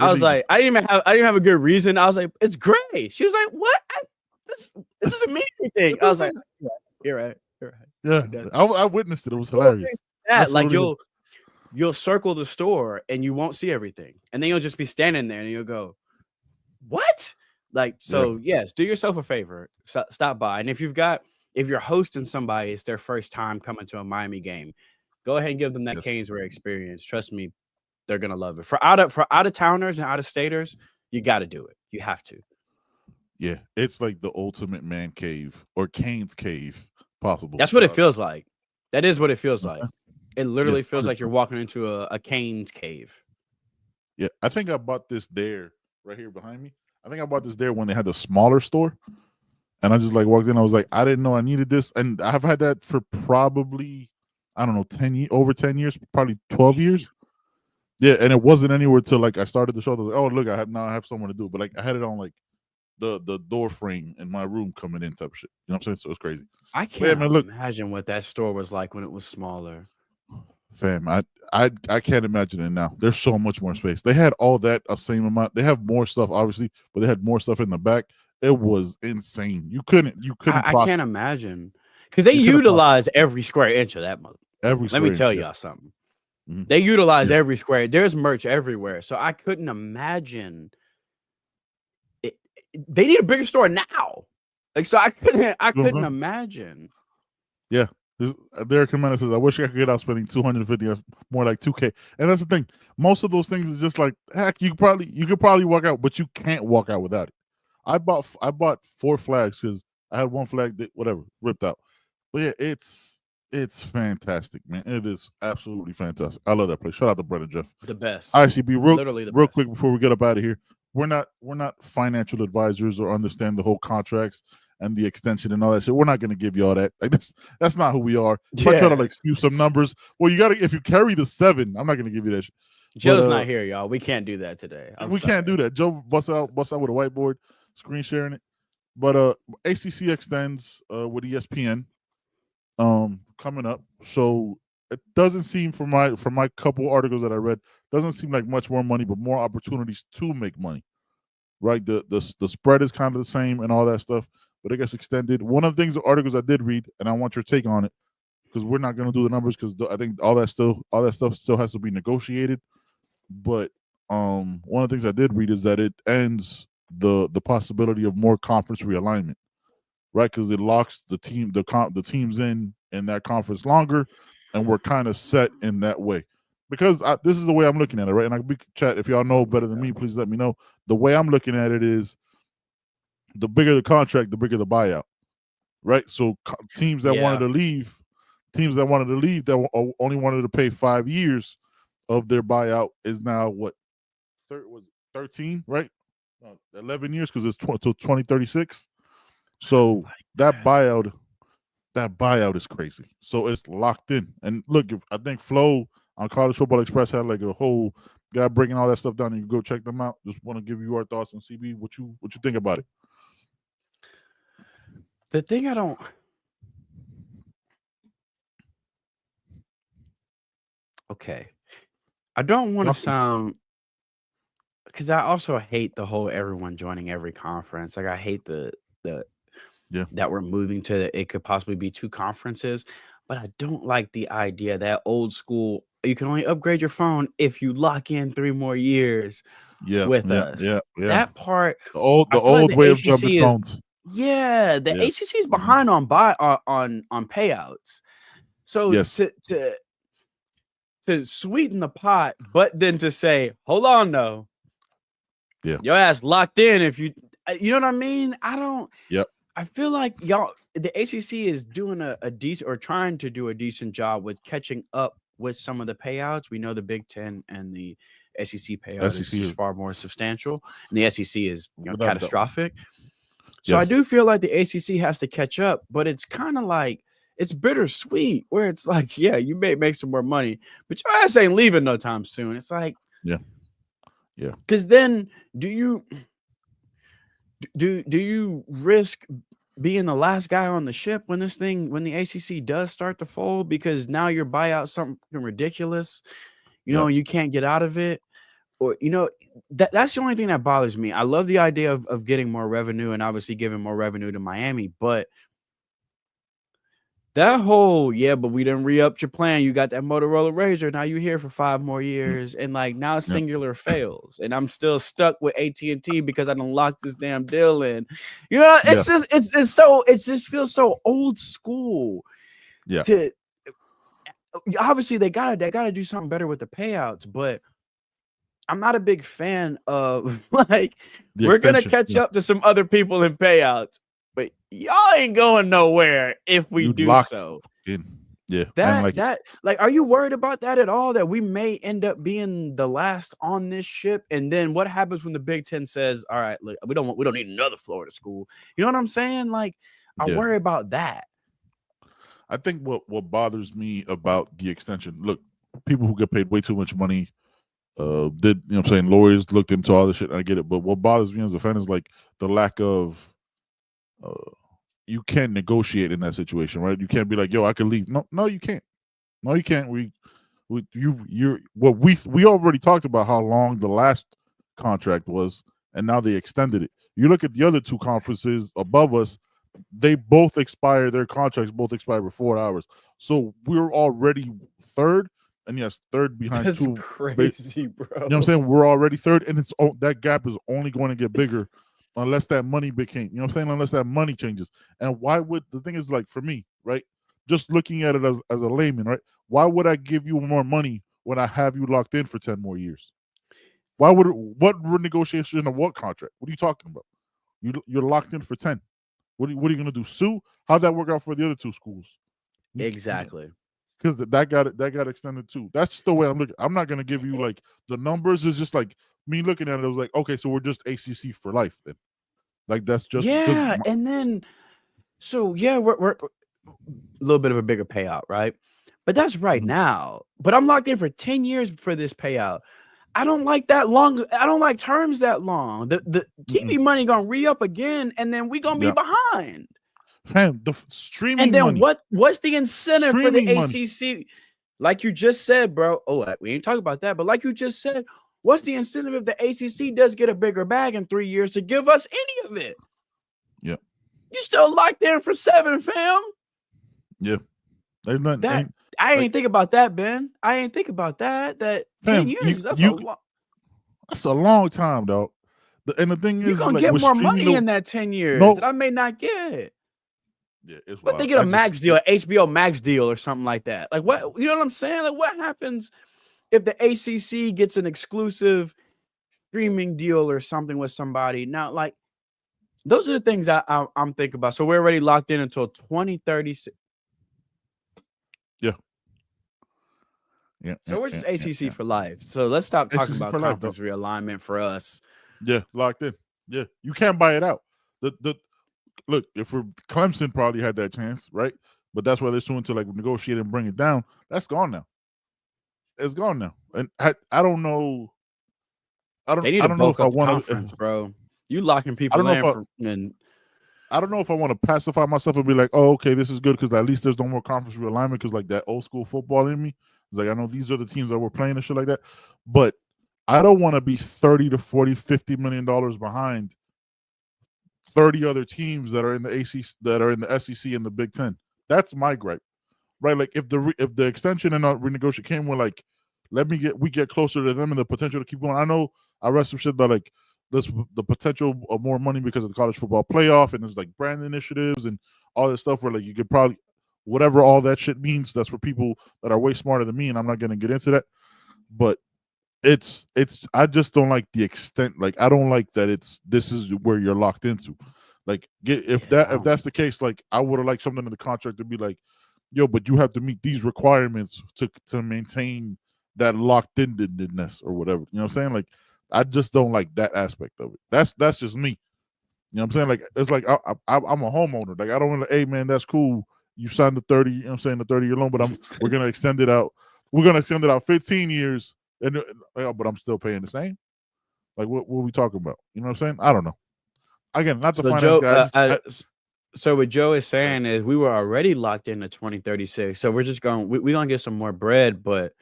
I was like, I didn't have a good reason. I was like, it's gray. She was like, what? It doesn't mean anything. I was like, you're right. Yeah, I witnessed it. It was hilarious. Yeah, like you'll circle the store and you won't see everything, and then you'll just be standing there and you'll go, what? Like, so yes, do yourself a favor, stop by, and if you're hosting somebody, it's their first time coming to a Miami game, go ahead and give them that Caneswear experience. Trust me, they're gonna love it. For out of towners and out of staters, you got to do it. You have to. Yeah, it's like the ultimate man cave or Cane's cave possible. That's what it feels like. That is what it feels like. It literally feels like you're walking into a Cane's cave. Yeah, I think I bought this there, right here behind me. I think I bought this there when they had the smaller store, and I just like walked in. I was like, I didn't know I needed this, and I've had that for probably, I don't know, over 10 years, probably 12 years. Yeah, and it wasn't anywhere till like I started the show. I was like, oh, look, I have someone to do, but like I had it on like the door frame in my room coming in type of shit. You know what I'm saying? So it's crazy. I can't imagine what that store was like when it was smaller. Fam, I can't imagine it now. There's so much more space. They had all that same amount. They have more stuff, obviously, but they had more stuff in the back. It was insane. You couldn't. I can't imagine, because they utilize every square inch of that mother. Let me tell y'all something. Mm-hmm. They utilize every square. There's merch everywhere, so I couldn't imagine. They need a bigger store now. Like, so I couldn't saying? imagine. Yeah. Derek Jimenez says, I wish I could get out spending 250, more like 2K. And that's the thing. Most of those things is just like, heck, you could probably walk out, but you can't walk out without it. I bought 4 flags because I had one flag that whatever ripped out. But yeah, it's fantastic, man. It is absolutely fantastic. I love that place. Shout out to Brother Jeff. The best. ICB, Literally the real best. quick before we get up out of here. We're not financial advisors or understand the whole contracts and the extension and all that shit. We're not going to give you all that. Like that's not who we are. If I try to like spew some numbers, well, you got to, if you carry the 7, I'm not going to give you that shit. Joe's not here, y'all. We can't do that today. We can't do that. Joe busts out with a whiteboard, screen sharing it. But ACC extends with ESPN coming up. So it doesn't seem from my couple articles that I read, doesn't seem like much more money, but more opportunities to make money. Right? The spread is kind of the same and all that stuff, but it gets extended. One of the things, the articles I did read, and I want your take on it, because we're not going to do the numbers because I think all that stuff still has to be negotiated. But one of the things I did read is that it ends the possibility of more conference realignment, right? Because it locks the teams in that conference longer, and we're kind of set in that way. Because this is the way I'm looking at it, right? And I can chat, if y'all know better than me, please let me know. The way I'm looking at it is the bigger the contract, the bigger the buyout, right? So teams that wanted to leave, that only wanted to pay 5 years of their buyout is now what? Was 13, right? 11 years because it's till 2036. So that buyout is crazy. So it's locked in. And look, I think Flo on College Football Express had like a whole guy breaking all that stuff down. And you can go check them out. Just want to give you our thoughts on CB. What you think about it? The thing I don't. Okay, I don't want to sound, because I also hate the whole everyone joining every conference. Like I hate the that we're moving to, it could possibly be 2 conferences, but I don't like the idea that old school, you can only upgrade your phone if you lock in 3 more years with us. That part, the old way of jumping phones. Yeah, the ACC is behind on payouts. So to sweeten the pot, but then to say, hold on, no, your ass locked in if you know what I mean? I feel like the ACC is doing a decent, or trying to do a decent job with catching up with some of the payouts. We know the Big Ten and the SEC payout is far more substantial, and the SEC is catastrophic. So I do feel like the ACC has to catch up, but it's kind of like, it's bittersweet, where it's like, yeah, you may make some more money, but your ass ain't leaving no time soon. It's like, because then do you risk being the last guy on the ship when the ACC does start to fold, because now your buyout something ridiculous, you can't get out of it, or that's the only thing that bothers me. I love the idea of getting more revenue and obviously giving more revenue to Miami, but that whole, but we didn't re-up your plan. You got that Motorola Razr. Now you here for 5 more years. And like now Singular fails. And I'm still stuck with AT&T because I done locked this damn deal in. It's just, it just feels so old school. Yeah. Obviously they gotta do something better with the payouts, but I'm not a big fan of like, we're going to catch up to some other people in payouts. But y'all ain't going nowhere if we do so. Yeah. Are you worried about that at all? That we may end up being the last on this ship, and then what happens when the Big Ten says, "All right, look, we don't need another Florida school." You know what I'm saying? Like, I worry about that. I think what bothers me about the extension, look, people who get paid way too much money, lawyers looked into all this shit. I get it, but what bothers me as a fan is like the lack of. You can't negotiate in that situation, right? You can't be like, "Yo, I can leave." No, you can't. No, you can't. We already talked about how long the last contract was, and now they extended it. You look at the other 2 conferences above us; they both expire. Their contracts both expire before ours. So we're already third, and yes, third behind. That's 2. Crazy, bro. You know what I'm saying? We're already third, and that gap is only going to get bigger unless that money became, you know what I'm saying? Unless that money changes. And why would, the thing is, like, for me, right? Just looking at it as a layman, right? Why would I give you more money when I have you locked in for 10 more years? Why would what renegotiation of what contract? What are you talking about? You're locked in for 10. What are you gonna do? Sue? How'd that work out for the other two schools? Exactly. Because that got extended too. That's just the way I'm looking. I'm not gonna give you like the numbers. It's just like me looking at it. It was like, okay, so we're just ACC for life then. Like that's just Yeah, and then so yeah, we're a little bit of a bigger payout, right? But that's right now. But I'm locked in for 10 years for this payout. I don't like that long. I don't like terms that long. The TV money gonna re-up again, and then we gonna be behind. Fam, the streaming And then money. what's the incentive for the Streaming ACC? Like you just said, bro. Oh, we ain't talking about that, but like you just said, what's the incentive if the ACC does get a bigger bag in 3 years to give us any of it? Yeah. You still locked in for 7, fam. Yeah. I ain't think about that, Ben. I ain't think about that. That 10 years, that's a long time, dog. And the thing is, you're gonna like, get more money in that 10 years that I may not get. Yeah, it's but they get a max deal, an HBO Max deal or something like that. Like what, you know what I'm saying? Like what happens if the ACC gets an exclusive streaming deal or something with somebody? Now, like those are the things I'm thinking about. So we're already locked in until 2036. Yeah. So we're just ACC for life. So let's stop talking about conference realignment for us. Yeah, locked in. Yeah, you can't buy it out. Look, if Clemson probably had that chance, right? But that's why they're suing to like negotiate and bring it down. That's gone now. It's gone now, and I don't know. I don't know if I want to, bro. You locking people in. I don't know if I want to pacify myself and be like, oh, okay, this is good because at least there's no more conference realignment because like that old school football in me is like, I know these are the teams that we're playing and shit like that. But I don't want to be 30 to 40, $50 million behind 30 other teams that are in the ACC, that are in the SEC and the Big Ten. That's my gripe, right? Like if the extension and renegotiation came with like, we get closer to them and the potential to keep going. I know I read some shit that like the potential of more money because of the college football playoff and there's like brand initiatives and all this stuff where like you could probably, whatever all that shit means, that's for people that are way smarter than me, and I'm not going to get into that. But it's I just don't like the extent. Like I don't like that this is where you're locked into. Like if that's the case, like I would have liked something in the contract to be like, yo, but you have to meet these requirements to maintain that locked in-ness or whatever. You know what I'm saying? Like I just don't like that aspect of it. That's just me. You know what I'm saying? Like it's like I'm a homeowner. Like I don't want to, hey man, that's cool. You signed the 30, you know what I'm saying, the 30-year loan, but we're gonna extend it out. We're gonna extend it out 15 years, and but I'm still paying the same. Like what are we talking about? You know what I'm saying? I don't know. Again, not the finance guy. So what Joe is saying is we were already locked into 2036. So we're just going, we're gonna get some more bread, but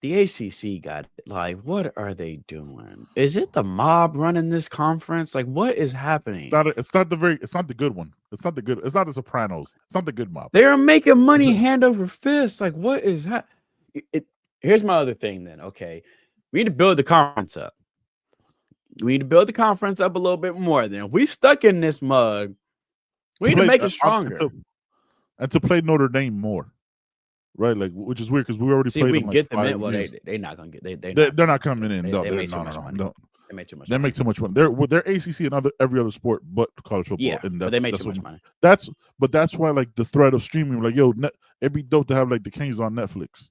the ACC got it. Like, what are they doing? Is it the mob running this conference? Like, what is happening? It's not the good one. It's not the Sopranos. It's not the good mob. They're making money hand over fist. Like, what is that? Here's my other thing then. Okay. We need to build the conference up. We need to build the conference up a little bit more. Then if we stuck in this mug, we need to make it stronger. And to play Notre Dame more. Right, like which is weird because we already played. We them can get them in. Well, they're not gonna get. They're not coming in. They make too much money. They make too much. They make too much money. They're ACC and every other sport but college football. Yeah, but they make too much money. That's why like the threat of streaming, like yo, it'd be dope to have like the Canes on Netflix,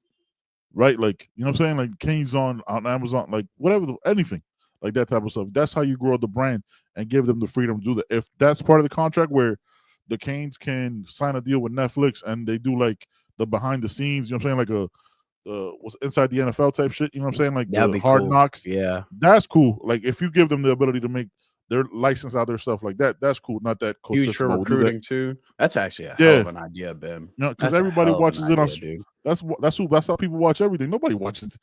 right? Like you know what I'm saying, like Canes on Amazon, like whatever, anything like that type of stuff. That's how you grow the brand and give them the freedom to do that. If that's part of the contract where the Canes can sign a deal with Netflix and they do like the behind the scenes, you know what I'm saying, like what's inside the NFL type shit, you know what I'm saying, like the Hard Knocks. Yeah, that's cool. Like if you give them the ability to make their license out their stuff like that, that's cool. Not that huge for recruiting too. That's actually a hell of an idea, Ben. No, because everybody watches it on. That's how people watch everything. Nobody watches.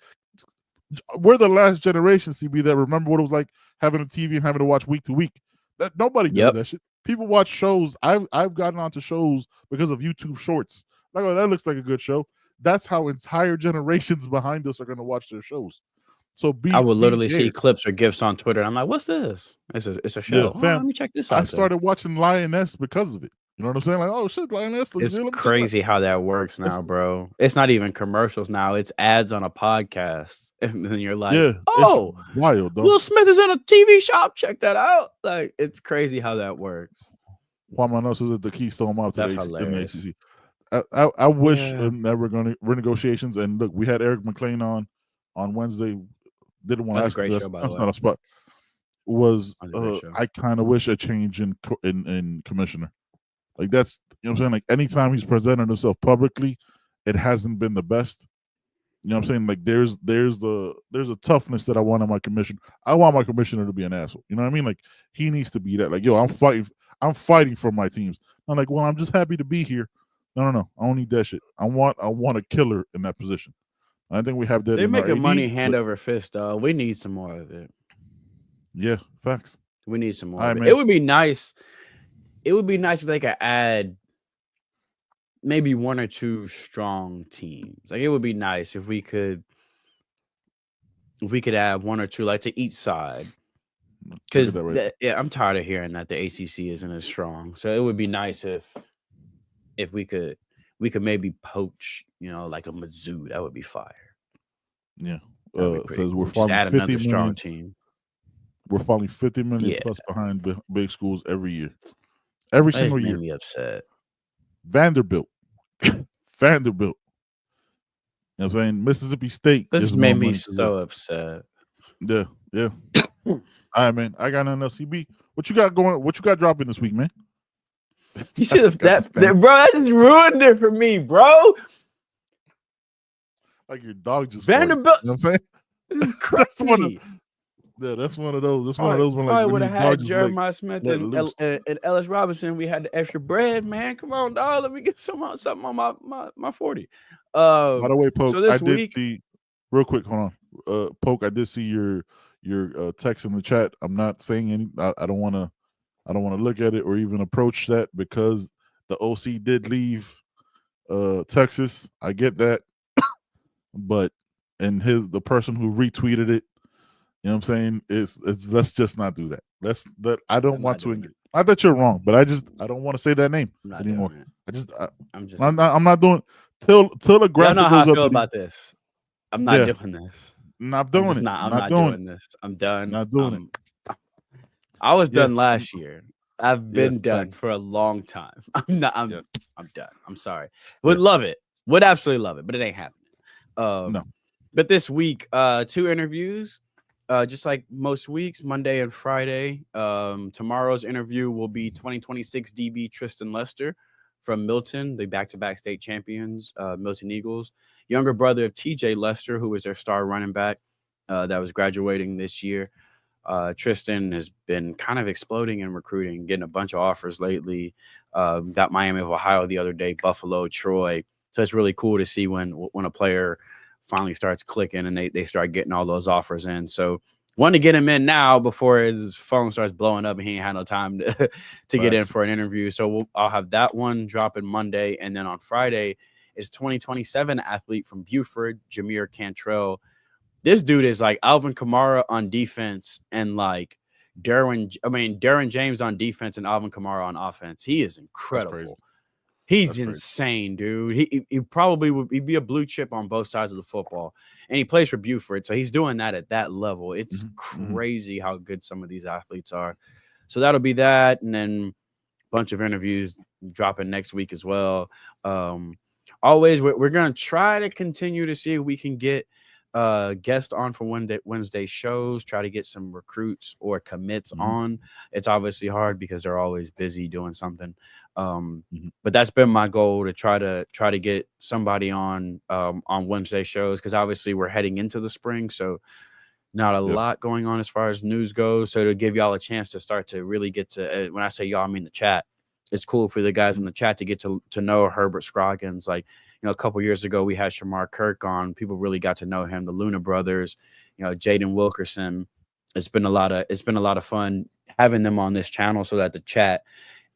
We're the last generation, CB, that remember what it was like having a TV and having to watch week to week. That nobody does that shit. People watch shows. I've gotten onto shows because of YouTube Shorts. Like, oh, that looks like a good show. That's how entire generations behind us are going to watch their shows. So I would literally see clips or gifs on Twitter. I'm like, what's this? It's a show. Yeah, fam, let me check this out. I started watching Lioness because of it. You know what I'm saying? Like, oh shit, Lioness looks It's good. crazy how that works now, bro. It's not even commercials now. It's ads on a podcast. And then you're like, yeah, oh, it's wild, though. Will Smith is in a TV shop. Check that out. Like, it's crazy how that works. Juan Manos is at the Keystone Mob That's today in the hilarious. ACC. I wish that we're going to renegotiations. And look, we had Eric McLean on Wednesday. Didn't want to ask. Great show, by the way. Not a spot. I kind of wish a change in commissioner. Like that's, you know what I'm saying? Like anytime he's presented himself publicly, it hasn't been the best. You know what I'm saying? Like there's a toughness that I want on my commissioner. I want my commissioner to be an asshole. You know what I mean? Like he needs to be that. Like, yo, I'm fighting for my teams. I'm like, well, I'm just happy to be here. No. I don't need that shit. I want a killer in that position. I think we have that. They're making money hand over fist, dog. We need some more of it. Yeah, facts. We need some more of it. It would be nice. It would be nice if they could add maybe one or two strong teams. Like it would be nice if we could add one or two, like to each side. Because I'm tired of hearing that the ACC isn't as strong. So it would be nice if we could maybe poach, like a Mizzou. That would be fire. Yeah. Says we're falling add 50 another million, strong team. We're falling 50 million plus behind big schools every year. Every single year. Made me upset. Vanderbilt. You know what I'm saying? Mississippi State. This made me so upset. Yeah. All right, man. I got nothing else. CB, what you got going? What you got dropping this week, man? You see that bro? That just ruined it for me, bro. Like your dog just Vanderbilt. You know what I'm saying? That's one of those. That's one of those. When would have had Jeremiah Smith and Ellis Robinson. We had the extra bread, man. Come on, dog. Let me get something on my 40. By the way, Poke, so this did see real quick. Hold on, Poke. I did see your text in the chat. I'm not saying any. I don't want to look at it or even approach that because the OC did leave Texas. I get that, but the person who retweeted it. You know what I'm saying? It's let's just not do that. I don't want to engage. Not that you're wrong, but I don't want to say that name anymore. I'm not doing till the graphic know how goes I up. Feel about this. I'm not doing this. I'm not doing it. I'm not doing this. I'm done. Not doing it. I was done last year. I've been done for a long time. I'm done. I'm sorry. Would love it. Would absolutely love it, but it ain't happening. No. But this week, 2 interviews. Just like most weeks, Monday and Friday. Tomorrow's interview will be 2026 DB Tristan Lester from Milton, the back-to-back state champions, Milton Eagles. Younger brother of TJ Lester, who was their star running back that was graduating this year. Tristan has been kind of exploding in recruiting, getting a bunch of offers lately. Got Miami of Ohio the other day, Buffalo, Troy. So it's really cool to see when a player finally starts clicking and they start getting all those offers in. So want to get him in now before his phone starts blowing up and he ain't had no time to get in for an interview. So I'll have that one dropping Monday. And then on Friday is 2027 athlete from Buford, Jameer Cantrell. This dude is like Alvin Kamara on defense and like Darren James on defense and Alvin Kamara on offense. He is incredible. He's insane, dude. He probably would be a blue chip on both sides of the football. And he plays for Buford, so he's doing that at that level. It's crazy how good some of these athletes are. So that'll be that. And then a bunch of interviews dropping next week as well. Always, we're going to try to continue to see if we can get guests on for Wednesday shows, try to get some recruits or commits on. It's obviously hard because they're always busy doing something. But that's been my goal to try to get somebody on Wednesday shows because obviously we're heading into the spring, so not a lot going on as far as news goes. So to give y'all a chance to start to really get to when I say y'all, I mean the chat. It's cool for the guys in the chat to get to know Herbert Scroggins. Like, a couple years ago we had Shamar Kirk on. People really got to know him. The Luna brothers, Jaden Wilkerson. It's been a lot of fun having them on this channel so that the chat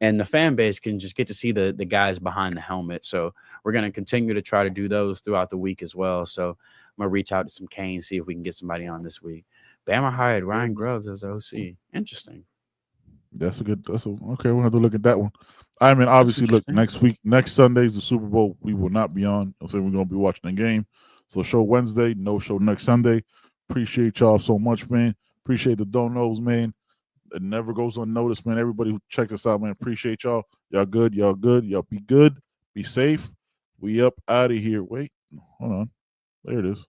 and the fan base can just get to see the guys behind the helmet. So we're going to continue to try to do those throughout the week as well. So I'm going to reach out to some Canes, see if we can get somebody on this week. Bama hired Ryan Grubbs as the OC. Interesting. Okay. We'll have to look at that one. I mean, obviously, look, next Sunday's the Super Bowl. We will not be on. I'm saying we're going to be watching the game. So show Wednesday, no show next Sunday. Appreciate y'all so much, man. Appreciate the donos, man. It never goes unnoticed, man. Everybody who checks us out, man. Appreciate y'all. Y'all good. Y'all good. Y'all be good. Be safe. We up out of here. Wait, hold on. There it is.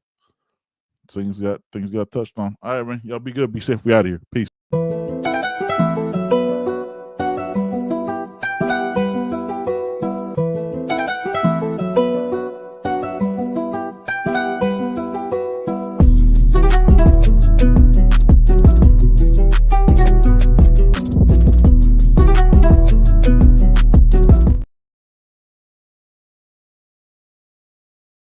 Things got touched on. All right, man. Y'all be good. Be safe. We out of here. Peace.